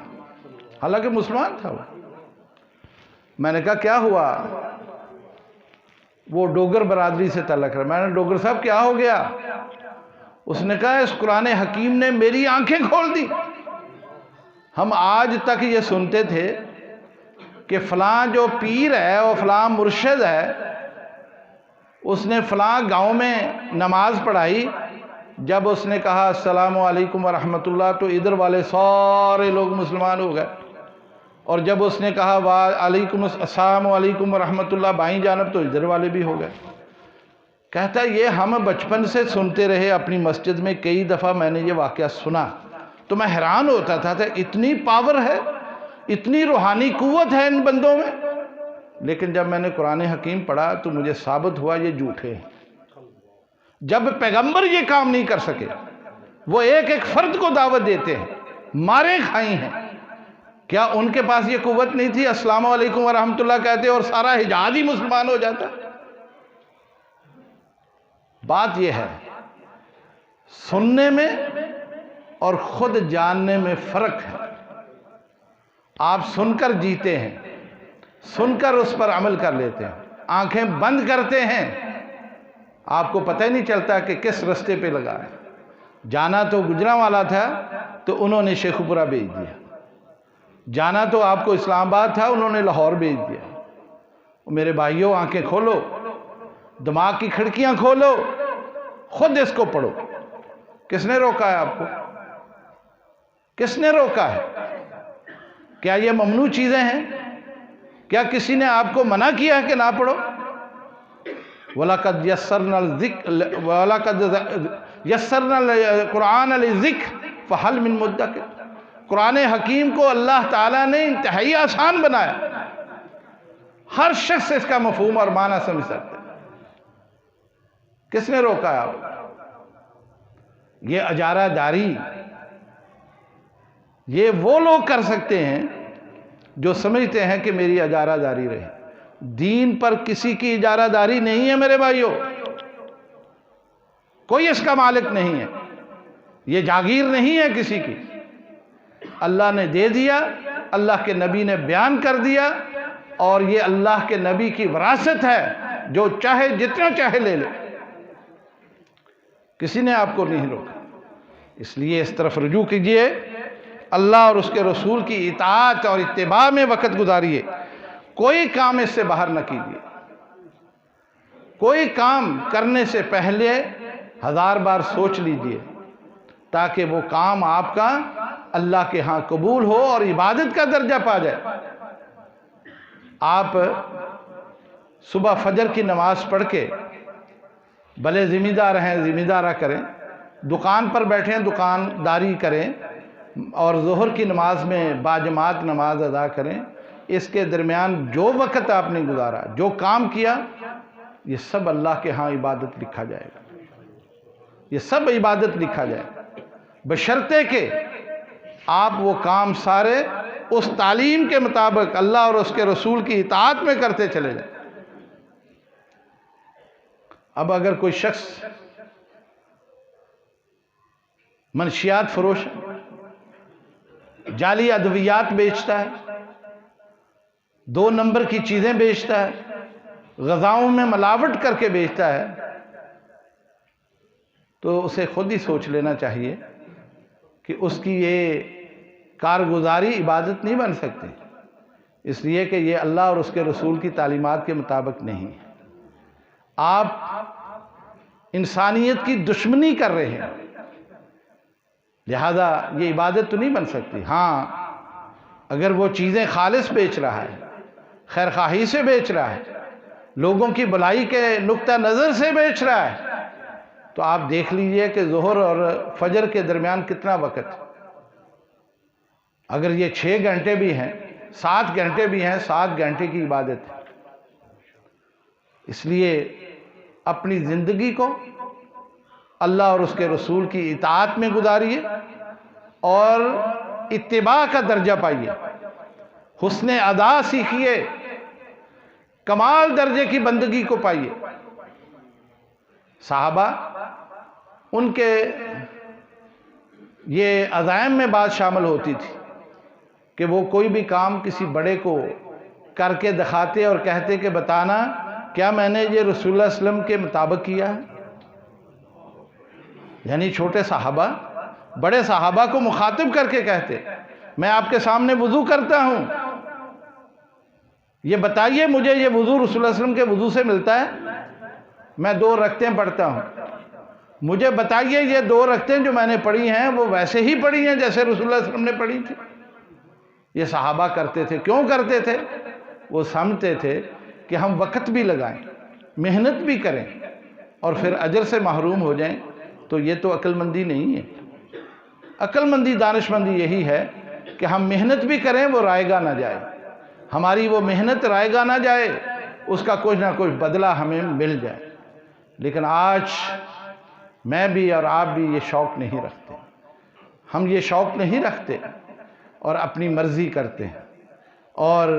Speaker 1: حالانکہ مسلمان تھا وہ. میں نے کہا کیا ہوا؟ وہ ڈوگر برادری سے تعلق رہا. میں نے ڈوگر صاحب کیا ہو گیا؟ اس نے کہا اس قرآن حکیم نے میری آنکھیں کھول دی. ہم آج تک یہ سنتے تھے کہ فلاں جو پیر ہے اور فلاں مرشد ہے، اس نے فلاں گاؤں میں نماز پڑھائی، جب اس نے کہا السلام علیکم ورحمۃ اللہ تو ادھر والے سارے لوگ مسلمان ہو گئے، اور جب اس نے کہا السلام علیکم ورحمۃ اللہ بائیں جانب تو ادھر والے بھی ہو گئے. کہتا یہ ہم بچپن سے سنتے رہے، اپنی مسجد میں کئی دفعہ میں نے یہ واقعہ سنا تو میں حیران ہوتا تھا اتنی پاور ہے، اتنی روحانی قوت ہے ان بندوں میں. لیکن جب میں نے قرآن حکیم پڑھا تو مجھے ثابت ہوا یہ جھوٹے ہیں. جب پیغمبر یہ کام نہیں کر سکے، وہ ایک فرد کو دعوت دیتے ہیں، مارے کھائی ہیں، کیا ان کے پاس یہ قوت نہیں تھی السلام علیکم ورحمۃ اللہ کہتے اور سارا حجاز ہی مسلمان ہو جاتا؟ بات یہ ہے، سننے میں اور خود جاننے میں فرق ہے. آپ سن کر جیتے ہیں، سن کر اس پر عمل کر لیتے ہیں، آنکھیں بند کرتے ہیں، آپ کو پتہ ہی نہیں چلتا کہ کس رستے پہ لگا ہے. جانا تو گجرانوالا تھا تو انہوں نے شیخو پورہ بھیج دیا، جانا تو آپ کو اسلام آباد تھا، انہوں نے لاہور بھیج دیا. میرے بھائیوں، آنکھیں کھولو، دماغ کی کھڑکیاں کھولو، خود اس کو پڑھو. کس نے روکا ہے آپ کو؟ کس نے روکا ہے؟ کیا یہ ممنوع چیزیں ہیں؟ کیا کسی نے آپ کو منع کیا ہے کہ نہ پڑھو؟ وَلَقَدْ يَسَّرْنَا الذِّكْرَ یسرنا قرآن للذکر فہل من مدکر، قرآن حکیم کو اللہ تعالیٰ نے انتہائی آسان بنایا، ہر شخص اس کا مفہوم اور معنی سمجھ سکتا ہے۔ کس نے روکا ہے آپ؟ یہ اجارہ داری یہ وہ لوگ کر سکتے ہیں جو سمجھتے ہیں کہ میری اجارہ داری رہے۔ دین پر کسی کی اجارہ داری نہیں ہے میرے بھائیوں، کوئی اس کا مالک نہیں ہے، یہ جاگیر نہیں ہے کسی کی، اللہ نے دے دیا، اللہ کے نبی نے بیان کر دیا، اور یہ اللہ کے نبی کی وراثت ہے، جو چاہے جتنا چاہے لے لے، کسی نے آپ کو نہیں روکا۔ اس لیے اس طرف رجوع کیجئے، اللہ اور اس کے رسول کی اطاعت اور اتباع میں وقت گزاریے، کوئی کام اس سے باہر نہ کیجئے، کوئی کام کرنے سے پہلے 1000 بار سوچ لیجئے، تاکہ وہ کام آپ کا اللہ کے ہاں قبول ہو اور عبادت کا درجہ پا جائے۔ آپ صبح فجر کی نماز پڑھ کے بھلے ذمہ دار ہیں ذمہ دارہ کریں، دکان پر بیٹھیں دکانداری کریں، اور ظہر کی نماز میں باجماعت نماز ادا کریں، اس کے درمیان جو وقت آپ نے گزارا، جو کام کیا، یہ سب اللہ کے ہاں عبادت لکھا جائے گا، یہ سب عبادت لکھا جائے گا، بشرطے کہ آپ وہ کام سارے اس تعلیم کے مطابق اللہ اور اس کے رسول کی اطاعت میں کرتے چلے جائیں۔ اب اگر کوئی شخص منشیات فروش ہے، جعلی ادویات بیچتا ہے، 2 نمبر کی چیزیں بیچتا ہے، غذاؤں میں ملاوٹ کر کے بیچتا ہے، تو اسے خود ہی سوچ لینا چاہیے کہ اس کی یہ کارگزاری عبادت نہیں بن سکتی، اس لیے کہ یہ اللہ اور اس کے رسول کی تعلیمات کے مطابق نہیں ہے۔ آپ انسانیت کی دشمنی کر رہے ہیں، لہذا یہ عبادت تو نہیں بن سکتی۔ ہاں، اگر وہ چیزیں خالص بیچ رہا ہے، خیر خواہی سے بیچ رہا ہے، لوگوں کی بھلائی کے نقطہ نظر سے بیچ رہا ہے، تو آپ دیکھ لیجئے کہ ظہر اور فجر کے درمیان کتنا وقت، اگر یہ 6 گھنٹے بھی ہیں، 7 گھنٹے بھی ہیں، 7 گھنٹے کی عبادت ہے۔ اس لیے اپنی زندگی کو اللہ اور اس کے رسول کی اطاعت میں گزاریے اور اتباع کا درجہ پائیے، حسن ادا سیکھیے، کمال درجے کی بندگی کو پائیے۔ صحابہ ان کے یہ عزائم میں بات شامل ہوتی تھی کہ وہ کوئی بھی کام کسی بڑے کو کر کے دکھاتے اور کہتے کہ بتانا کیا میں نے یہ رسول اللہ صلی اللہ علیہ وسلم کے مطابق کیا ہے؟ یعنی چھوٹے صحابہ بڑے صحابہ کو مخاطب کر کے کہتے میں آپ کے سامنے وضو کرتا ہوں، یہ بتائیے مجھے یہ وضو رسول اللہ صلی اللہ علیہ وسلم کے وضو سے ملتا ہے؟ میں 2 رکعتیں پڑھتا ہوں، مجھے بتائیے یہ 2 رکعتیں جو میں نے پڑھی ہیں وہ ویسے ہی پڑھی ہیں جیسے رسول اللہ صلی اللہ علیہ وسلم نے پڑھی تھی؟ یہ صحابہ کرتے تھے۔ کیوں کرتے تھے؟ وہ سمجھتے تھے کہ ہم وقت بھی لگائیں، محنت بھی کریں اور پھر اجر سے محروم ہو جائیں، تو یہ تو عقل مندی نہیں ہے۔ عقل مندی، دانش مندی یہی ہے کہ ہم محنت بھی کریں، وہ رائے گاہ نہ جائے، ہماری وہ محنت رائے گاہ نہ جائے، اس کا کچھ نہ کچھ بدلہ ہمیں مل جائے۔ لیکن آج میں بھی اور آپ بھی یہ شوق نہیں رکھتے، ہم یہ شوق نہیں رکھتے اور اپنی مرضی کرتے ہیں اور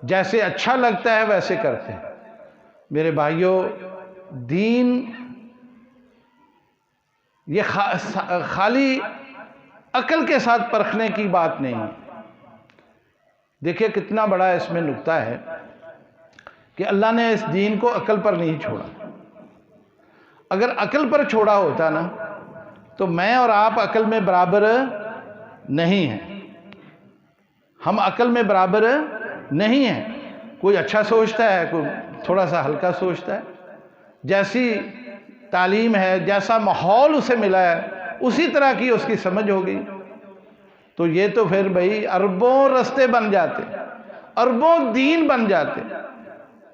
Speaker 1: جیسے اچھا لگتا ہے ویسے کرتے ہیں۔ میرے بھائیوں، دین یہ خالی عقل کے ساتھ پرکھنے کی بات نہیں ہے۔ دیکھیے کتنا بڑا اس میں نکتہ ہے کہ اللہ نے اس دین کو عقل پر نہیں چھوڑا۔ اگر عقل پر چھوڑا ہوتا نا تو میں اور آپ عقل میں برابر نہیں ہیں، ہم عقل میں برابر نہیں ہیں۔ کوئی اچھا سوچتا ہے، کوئی تھوڑا سا ہلکا سوچتا ہے، جیسی تعلیم ہے، جیسا ماحول اسے ملا ہے اسی طرح کی اس کی سمجھ ہو گئی، تو یہ تو پھر بھائی اربوں رستے بن جاتے، اربوں دین بن جاتے،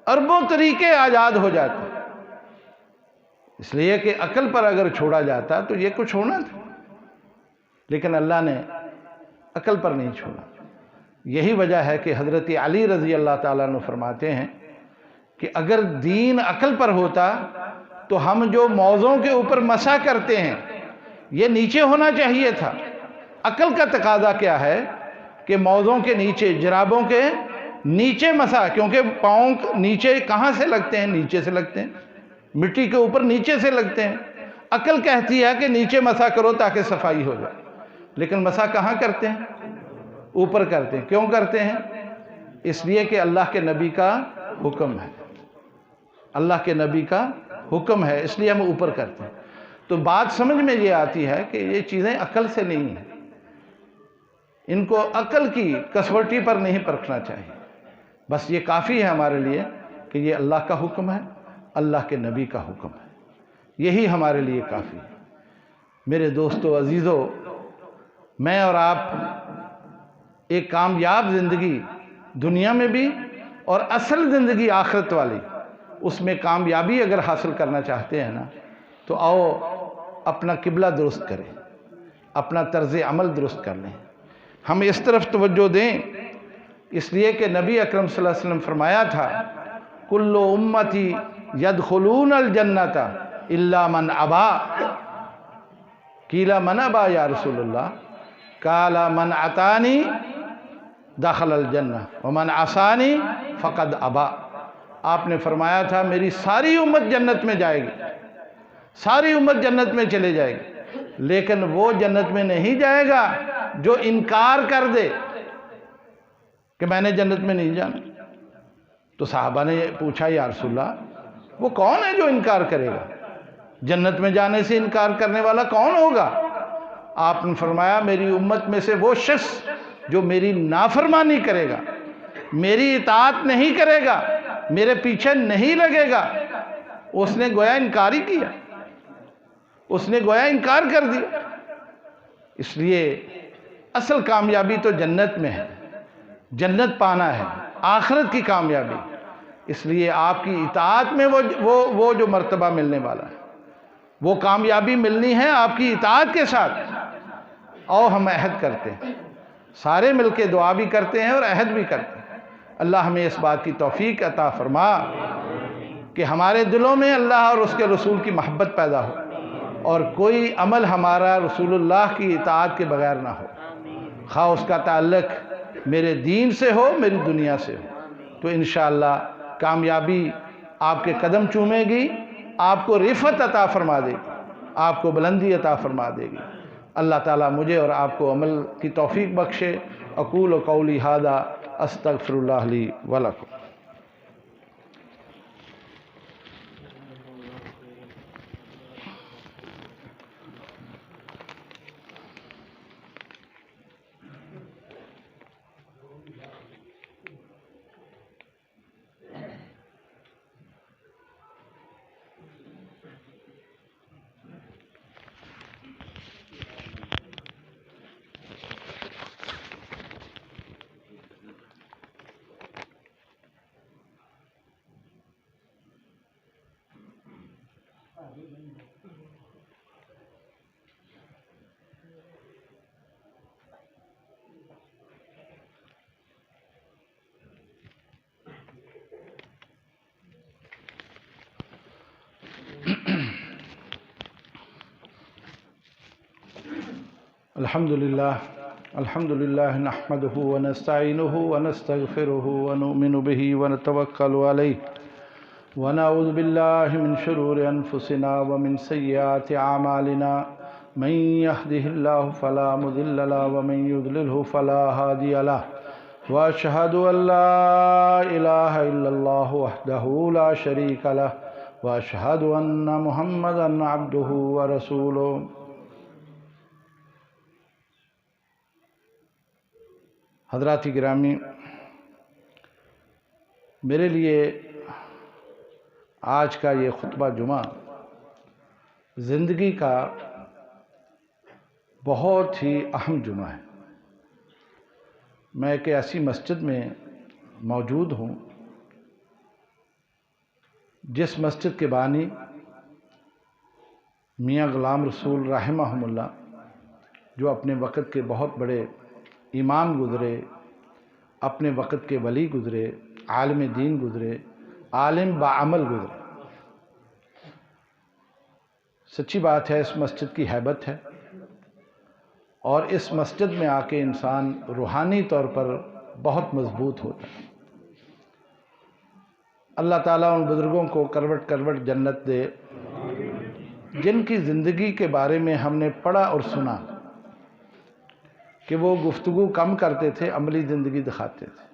Speaker 1: اربوں طریقے آزاد ہو جاتے۔ اس لیے کہ عقل پر اگر چھوڑا جاتا تو یہ کچھ ہونا تھا، لیکن اللہ نے عقل پر نہیں چھوڑا۔ یہی وجہ ہے کہ حضرت علی رضی اللہ تعالیٰ عنہ فرماتے ہیں کہ اگر دین عقل پر ہوتا تو ہم جو موزوں کے اوپر مسح کرتے ہیں یہ نیچے ہونا چاہیے تھا۔ عقل کا تقاضا کیا ہے کہ موزوں کے نیچے، جرابوں کے نیچے مسح، کیونکہ پاؤں نیچے کہاں سے لگتے ہیں؟ نیچے سے لگتے ہیں، مٹی کے اوپر نیچے سے لگتے ہیں۔ عقل کہتی ہے کہ نیچے مسح کرو تاکہ صفائی ہو جائے، لیکن مسح کہاں کرتے ہیں؟ اوپر کرتے ہیں۔ کیوں کرتے ہیں؟ اس لیے کہ اللہ کے نبی کا حکم ہے، اللہ کے نبی کا حکم ہے، اس لیے ہم اوپر کرتے ہیں۔ تو بات سمجھ میں یہ آتی ہے کہ یہ چیزیں عقل سے نہیں ہیں، ان کو عقل کی کسوٹی پر نہیں پرکھنا چاہیے۔ بس یہ کافی ہے ہمارے لیے کہ یہ اللہ کا حکم ہے، اللہ کے نبی کا حکم ہے، یہی ہمارے لیے کافی ہے۔ میرے دوستو عزیزو، میں اور آپ ایک کامیاب زندگی دنیا میں بھی اور اصل زندگی آخرت والی، اس میں کامیابی اگر حاصل کرنا چاہتے ہیں نا تو آؤ اپنا قبلہ درست کریں، اپنا طرز عمل درست کر لیں۔ ہم اس طرف توجہ دیں، اس لیے کہ نبی اکرم صلی اللہ علیہ وسلم فرمایا تھا کل امتی یدخلون الجنت الا من ابا، قیل من ابا یا رسول اللہ؟ قال من عطانی دخل الجنہ ومن عصانی فقد ابا۔ آپ نے فرمایا تھا میری ساری امت جنت میں جائے گی، ساری امت جنت میں چلے جائے گی، لیکن وہ جنت میں نہیں جائے گا جو انکار کر دے کہ میں نے جنت میں نہیں جانا۔ تو صحابہ نے پوچھا یا رسول اللہ وہ کون ہے جو انکار کرے گا؟ جنت میں جانے سے انکار کرنے والا کون ہوگا؟ آپ نے فرمایا میری امت میں سے وہ شخص جو میری نافرمانی کرے گا، میری اطاعت نہیں کرے گا، میرے پیچھے نہیں لگے گا، اس نے گویا انکار ہی کیا، اس نے گویا انکار کر دیا۔ اس لیے اصل کامیابی تو جنت میں ہے، جنت پانا ہے، آخرت کی کامیابی۔ اس لیے آپ کی اطاعت میں وہ جو مرتبہ ملنے والا ہے، وہ کامیابی ملنی ہے آپ کی اطاعت کے ساتھ۔ اور ہم عہد کرتے ہیں، سارے مل کے دعا بھی کرتے ہیں اور عہد بھی کرتے ہیں۔ اللہ ہمیں اس بات کی توفیق عطا فرما کہ ہمارے دلوں میں اللہ اور اس کے رسول کی محبت پیدا ہو، اور کوئی عمل ہمارا رسول اللہ کی اطاعت کے بغیر نہ ہو، خواہ اس کا تعلق میرے دین سے ہو، میری دنیا سے ہو۔ تو انشاءاللہ کامیابی آپ کے قدم چومے گی، آپ کو رفعت عطا فرما دے گی، آپ کو بلندی عطا فرما دے گی۔ اللہ تعالیٰ مجھے اور آپ کو عمل کی توفیق بخشے۔ اقول قولی ھذا استغفر اللہ لی ولکم۔ الحمد لله نحمده ونستعينه ونستغفره ونؤمن به ونتوكل عليه ونعوذ بالله من شرور أنفسنا ومن سيئات أعمالنا من يهده الله فلا مضل له ومن يضلله فلا هادي له وأشهد أن لا إله إلا الله وحده لا شريك له وأشهد أن محمدا عبده ورسوله۔ حضرات گرامی، میرے لیے آج کا یہ خطبہ جمعہ زندگی کا بہت ہی اہم جمعہ ہے۔ میں ایک ایسی مسجد میں موجود ہوں جس مسجد کے بانی میاں غلام رسول رحمہم اللہ، جو اپنے وقت کے بہت بڑے امام گزرے، اپنے وقت کے ولی گزرے، عالم دین گزرے، عالم بعمل گزرے۔ سچی بات ہے، اس مسجد کی ہیبت ہے، اور اس مسجد میں آ کے انسان روحانی طور پر بہت مضبوط ہوتا ہے۔ اللہ تعالیٰ ان بزرگوں کو کروٹ کروٹ جنت دے، جن کی زندگی کے بارے میں ہم نے پڑھا اور سنا کہ وہ گفتگو کم کرتے تھے، عملی زندگی دکھاتے تھے،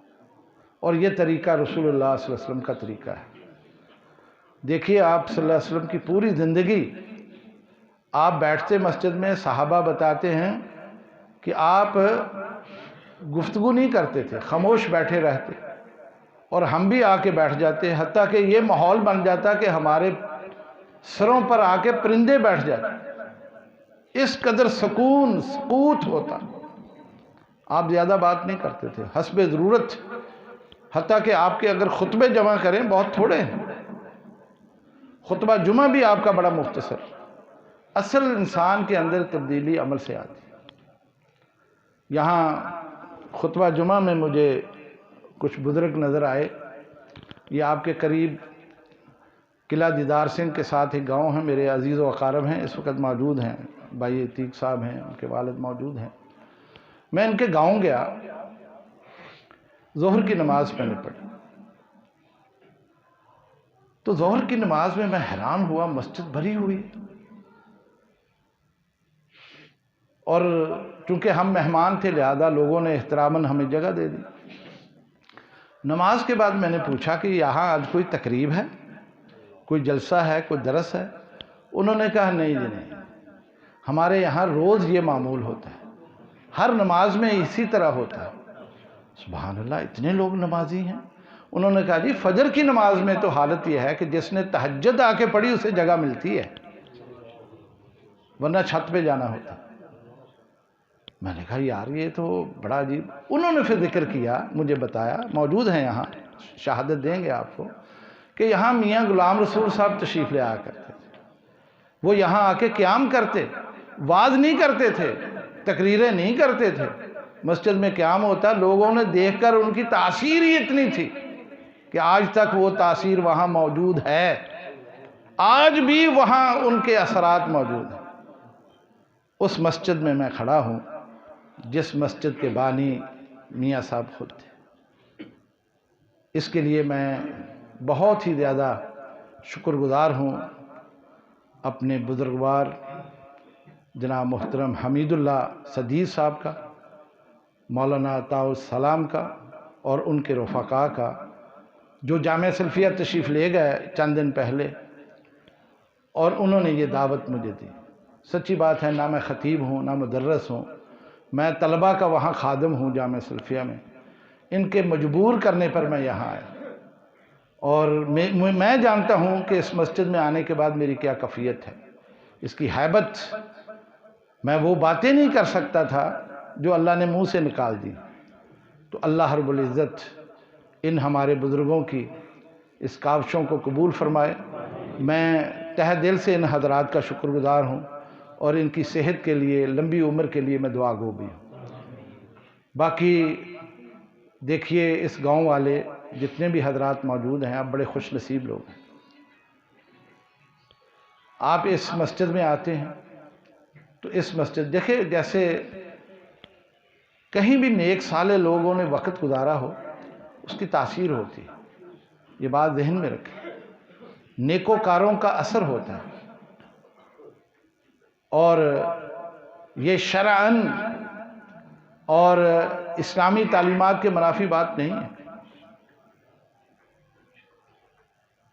Speaker 1: اور یہ طریقہ رسول اللہ صلی اللہ علیہ وسلم کا طریقہ ہے۔ دیکھیے آپ صلی اللہ علیہ وسلم کی پوری زندگی، آپ بیٹھتے مسجد میں، صحابہ بتاتے ہیں کہ آپ گفتگو نہیں کرتے تھے، خاموش بیٹھے رہتے، اور ہم بھی آ کے بیٹھ جاتے، حتیٰ کہ یہ ماحول بن جاتا کہ ہمارے سروں پر آ کے پرندے بیٹھ جاتے، اس قدر سکون سکوت ہوتا۔ آپ زیادہ بات نہیں کرتے تھے، حسب ضرورت، حتیٰ کہ آپ کے اگر خطبے جمع کریں بہت تھوڑے ہیں، خطبہ جمعہ بھی آپ کا بڑا مختصر۔ اصل انسان کے اندر تبدیلی عمل سے آتی ہے۔ یہاں خطبہ جمعہ میں مجھے کچھ بزرگ نظر آئے، یہ آپ کے قریب قلعہ دیدار سنگھ کے ساتھ ایک گاؤں ہے، میرے عزیز و اقارب ہیں، اس وقت موجود ہیں، بھائی عتیق صاحب ہیں، ان کے والد موجود ہیں۔ میں ان کے گاؤں گیا، ظہر کی نماز میں نے پڑھی، تو ظہر کی نماز میں حیران ہوا، مسجد بھری ہوئی، اور چونکہ ہم مہمان تھے لہذا لوگوں نے احتراماً ہمیں جگہ دے دی۔ نماز کے بعد میں نے پوچھا کہ یہاں آج کوئی تقریب ہے، کوئی جلسہ ہے، کوئی درس ہے؟ انہوں نے کہا نہیں جی نہیں، ہمارے یہاں روز یہ معمول ہوتا ہے، ہر نماز میں اسی طرح ہوتا ہے۔ سبحان اللہ، اتنے لوگ نمازی ہیں؟ انہوں نے کہا جی فجر کی نماز میں تو حالت یہ ہے کہ جس نے تہجد آ کے پڑھی اسے جگہ ملتی ہے، ورنہ چھت پہ جانا ہوتا۔ میں نے کہا یار یہ تو بڑا عجیب۔ انہوں نے پھر ذکر کیا، مجھے بتایا، موجود ہیں یہاں، شہادت دیں گے آپ کو، کہ یہاں میاں غلام رسول صاحب تشریف لے آیا کرتے تھے، وہ یہاں آ کے قیام کرتے، وعظ نہیں کرتے تھے، تقریریں نہیں کرتے تھے، مسجد میں قیام ہوتا، لوگوں نے دیکھ کر ان کی تاثیر ہی اتنی تھی کہ آج تک وہ تاثیر وہاں موجود ہے، آج بھی وہاں ان کے اثرات موجود ہیں۔ اس مسجد میں کھڑا ہوں جس مسجد کے بانی میاں صاحب خود تھے۔ اس کے لیے میں بہت ہی زیادہ شکر گزار ہوں اپنے بزرگوار جناب محترم حمید اللہ سدید صاحب کا، مولانا عطاء السلام کا، اور ان کے رفقاء کا، جو جامعہ سلفیہ تشریف لے گئے چند دن پہلے، اور انہوں نے یہ دعوت مجھے دی۔ سچی بات ہے، نہ میں خطیب ہوں نہ مدرس ہوں، میں طلبہ کا وہاں خادم ہوں جامعہ سلفیہ میں، ان کے مجبور کرنے پر میں یہاں آیا، اور میں جانتا ہوں کہ اس مسجد میں آنے کے بعد میری کیا کیفیت ہے، اس کی ہیبت۔ میں وہ باتیں نہیں کر سکتا تھا جو اللہ نے منہ سے نکال دی۔ تو اللہ رب العزت ان ہمارے بزرگوں کی اس کاوشوں کو قبول فرمائے۔ میں تہ دل سے ان حضرات کا شکر گزار ہوں، اور ان کی صحت کے لیے، لمبی عمر کے لیے میں دعا گو بھی ہوں۔ باقی دیکھیے اس گاؤں والے جتنے بھی حضرات موجود ہیں، آپ بڑے خوش نصیب لوگ ہیں۔ آپ اس مسجد میں آتے ہیں تو اس مسجد دیکھیں، جیسے کہیں بھی نیک صالح لوگوں نے وقت گزارا ہو اس کی تاثیر ہوتی ہے، یہ بات ذہن میں رکھیں، نیکوکاروں کا اثر ہوتا ہے، اور یہ شرعاً اور اسلامی تعلیمات کے منافی بات نہیں ہے۔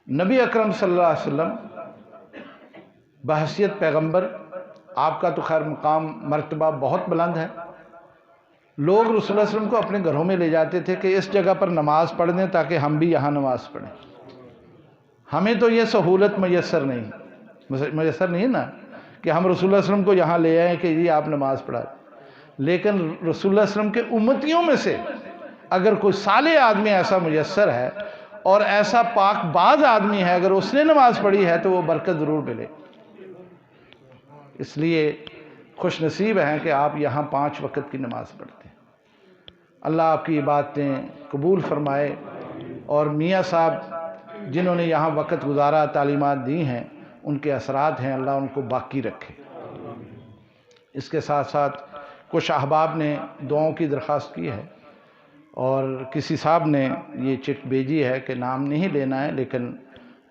Speaker 1: نبی اکرم صلی اللہ علیہ وسلم بحیثیت پیغمبر، آپ کا تو خیر مقام مرتبہ بہت بلند ہے، لوگ رسول اللہ علیہ وسلم کو اپنے گھروں میں لے جاتے تھے کہ اس جگہ پر نماز پڑھ دیں تاکہ ہم بھی یہاں نماز پڑھیں۔ ہمیں تو یہ سہولت میسر نہیں نا کہ ہم رسول اللہ علیہ وسلم کو یہاں لے آئیں کہ یہ آپ نماز پڑھائیں، لیکن رسول اللہ علیہ وسلم کے امتیوں میں سے اگر کوئی صالح آدمی ایسا میسر ہے اور ایسا پاک باز آدمی ہے، اگر اس نے نماز پڑھی ہے تو وہ برکت ضرور ملے۔ اس لیے خوش نصیب ہیں کہ آپ یہاں 5 وقت کی نماز پڑھتے ہیں۔ اللہ آپ کی عبادتیں قبول فرمائے، اور میاں صاحب جنہوں نے یہاں وقت گزارا، تعلیمات دی ہیں، ان کے اثرات ہیں، اللہ ان کو باقی رکھے۔ اس کے ساتھ ساتھ کچھ احباب نے دعاؤں کی درخواست کی ہے، اور کسی صاحب نے یہ چٹ بھیجی ہے کہ نام نہیں لینا ہے، لیکن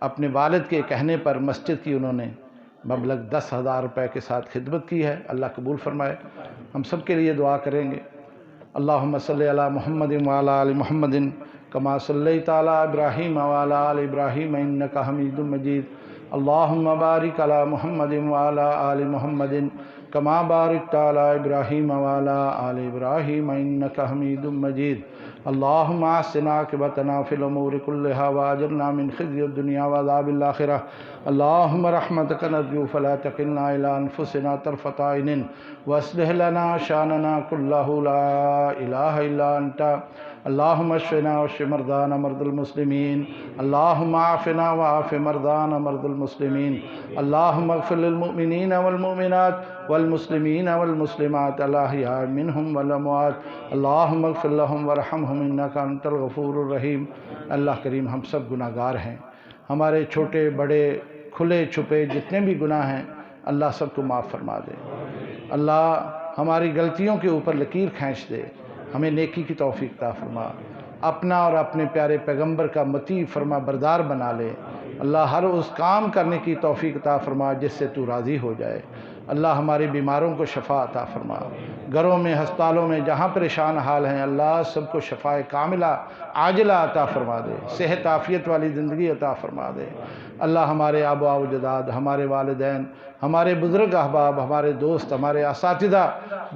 Speaker 1: اپنے والد کے کہنے پر مسجد کی انہوں نے مبلغ 10,000 روپے کے ساتھ خدمت کی ہے۔ اللہ قبول فرمائے۔ ہم سب کے لیے دعا کریں گے۔ اللہم صلی علی محمد وعلی آل محمد کما صلیت علی ابراہیم وعلی آل ابراہیم انک حمید مجید۔ اللہم بارک علی محمد وعلی آل محمد کما بارکت علی ابراہیم وعلی آل ابراہیم انک حمید مجید۔ اللہم احسن عاقبتنا فی الامور کلہا واجرنا من خزی الدنیا وعذاب الآخرہ۔ اللہم رحمتک نرجو فلا تکلنا الی انفسنا طرفۃ عین واصلح لنا شاننا کلہ لا الہ الا انت۔ اللہم اشفنا واشف مرضانا مرضى المسلمین۔ اللہم عافنا وعاف مرضانا مرضى المسلمین۔ اللہم اغفر للمؤمنین والمؤمنات والمسلمین والمسلمات الاحیاء منہم والاموات۔ اللہم اغفر لهم وارحمہم انک انت الغفور الرحیم۔ اللہ کریم ہم سب گناہ گار ہیں، ہمارے چھوٹے بڑے کھلے چھپے جتنے بھی گناہ ہیں اللہ سب کو معاف فرما دے۔ اللہ ہماری غلطیوں کے اوپر لکیر کھینچ دے، ہمیں نیکی کی توفیق عطا فرما، اپنا اور اپنے پیارے پیغمبر کا مطیع فرما بردار بنا لے۔ اللہ ہر اس کام کرنے کی توفیق عطا فرما جس سے تو راضی ہو جائے۔ اللہ ہمارے بیماروں کو شفا عطا فرما، گھروں میں ہسپتالوں میں جہاں پریشان حال ہیں اللہ سب کو شفائے کاملہ عاجلہ عطا فرما دے، صحت عافیت والی زندگی عطا فرما دے۔ اللہ ہمارے آباء و اجداد، ہمارے والدین، ہمارے بزرگ احباب، ہمارے دوست، ہمارے اساتذہ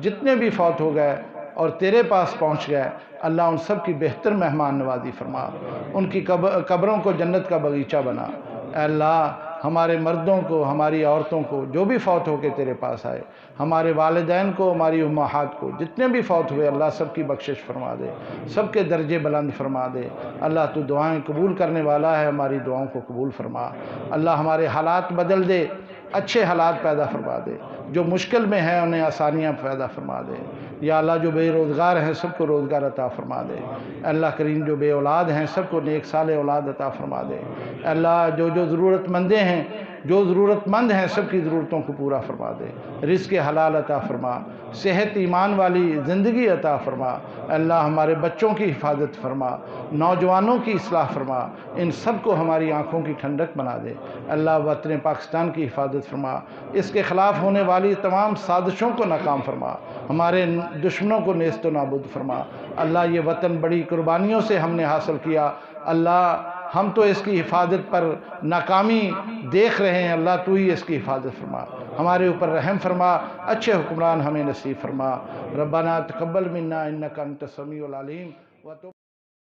Speaker 1: جتنے بھی فوت ہو گئے اور تیرے پاس پہنچ گئے، اللہ ان سب کی بہتر مہمان نوازی فرما، ان کی قبروں کو جنت کا باغیچہ بنا۔ اے اللہ ہمارے مردوں کو، ہماری عورتوں کو جو بھی فوت ہو کے تیرے پاس آئے، ہمارے والدین کو، ہماری امہات کو جتنے بھی فوت ہوئے اللہ سب کی بخشش فرما دے، سب کے درجے بلند فرما دے۔ اللہ تو دعائیں قبول کرنے والا ہے، ہماری دعاؤں کو قبول فرما۔ اللہ ہمارے حالات بدل دے، اچھے حالات پیدا فرما دے، جو مشکل میں ہیں انہیں آسانیاں پیدا فرما دے۔ یا اللہ جو بے روزگار ہیں سب کو روزگار عطا فرما دے۔ اے اللہ کریم جو بے اولاد ہیں سب کو نیک صالح اولاد عطا فرما دے۔ اے اللہ جو ضرورت مندیں ہیں، جو ضرورت مند ہیں سب کی ضرورتوں کو پورا فرما دے، رزق حلال عطا فرما، صحت ایمان والی زندگی عطا فرما۔ اے اللہ ہمارے بچوں کی حفاظت فرما، نوجوانوں کی اصلاح فرما، ان سب کو ہماری آنکھوں کی ٹھنڈک بنا دے۔ اے اللہ وطن پاکستان کی حفاظت فرما، اس کے خلاف ہونے والی تمام سازشوں کو ناکام فرما، ہمارے دشمنوں کو نیست و نابود فرما۔ اللہ یہ وطن بڑی قربانیوں سے ہم نے حاصل کیا، اللہ ہم تو اس کی حفاظت پر ناکامی دیکھ رہے ہیں، اللہ تو ہی اس کی حفاظت فرما، ہمارے اوپر رحم فرما، اچھے حکمران ہمیں نصیب فرما۔ ربنا تقبل منا انک انت السمیع العلیم۔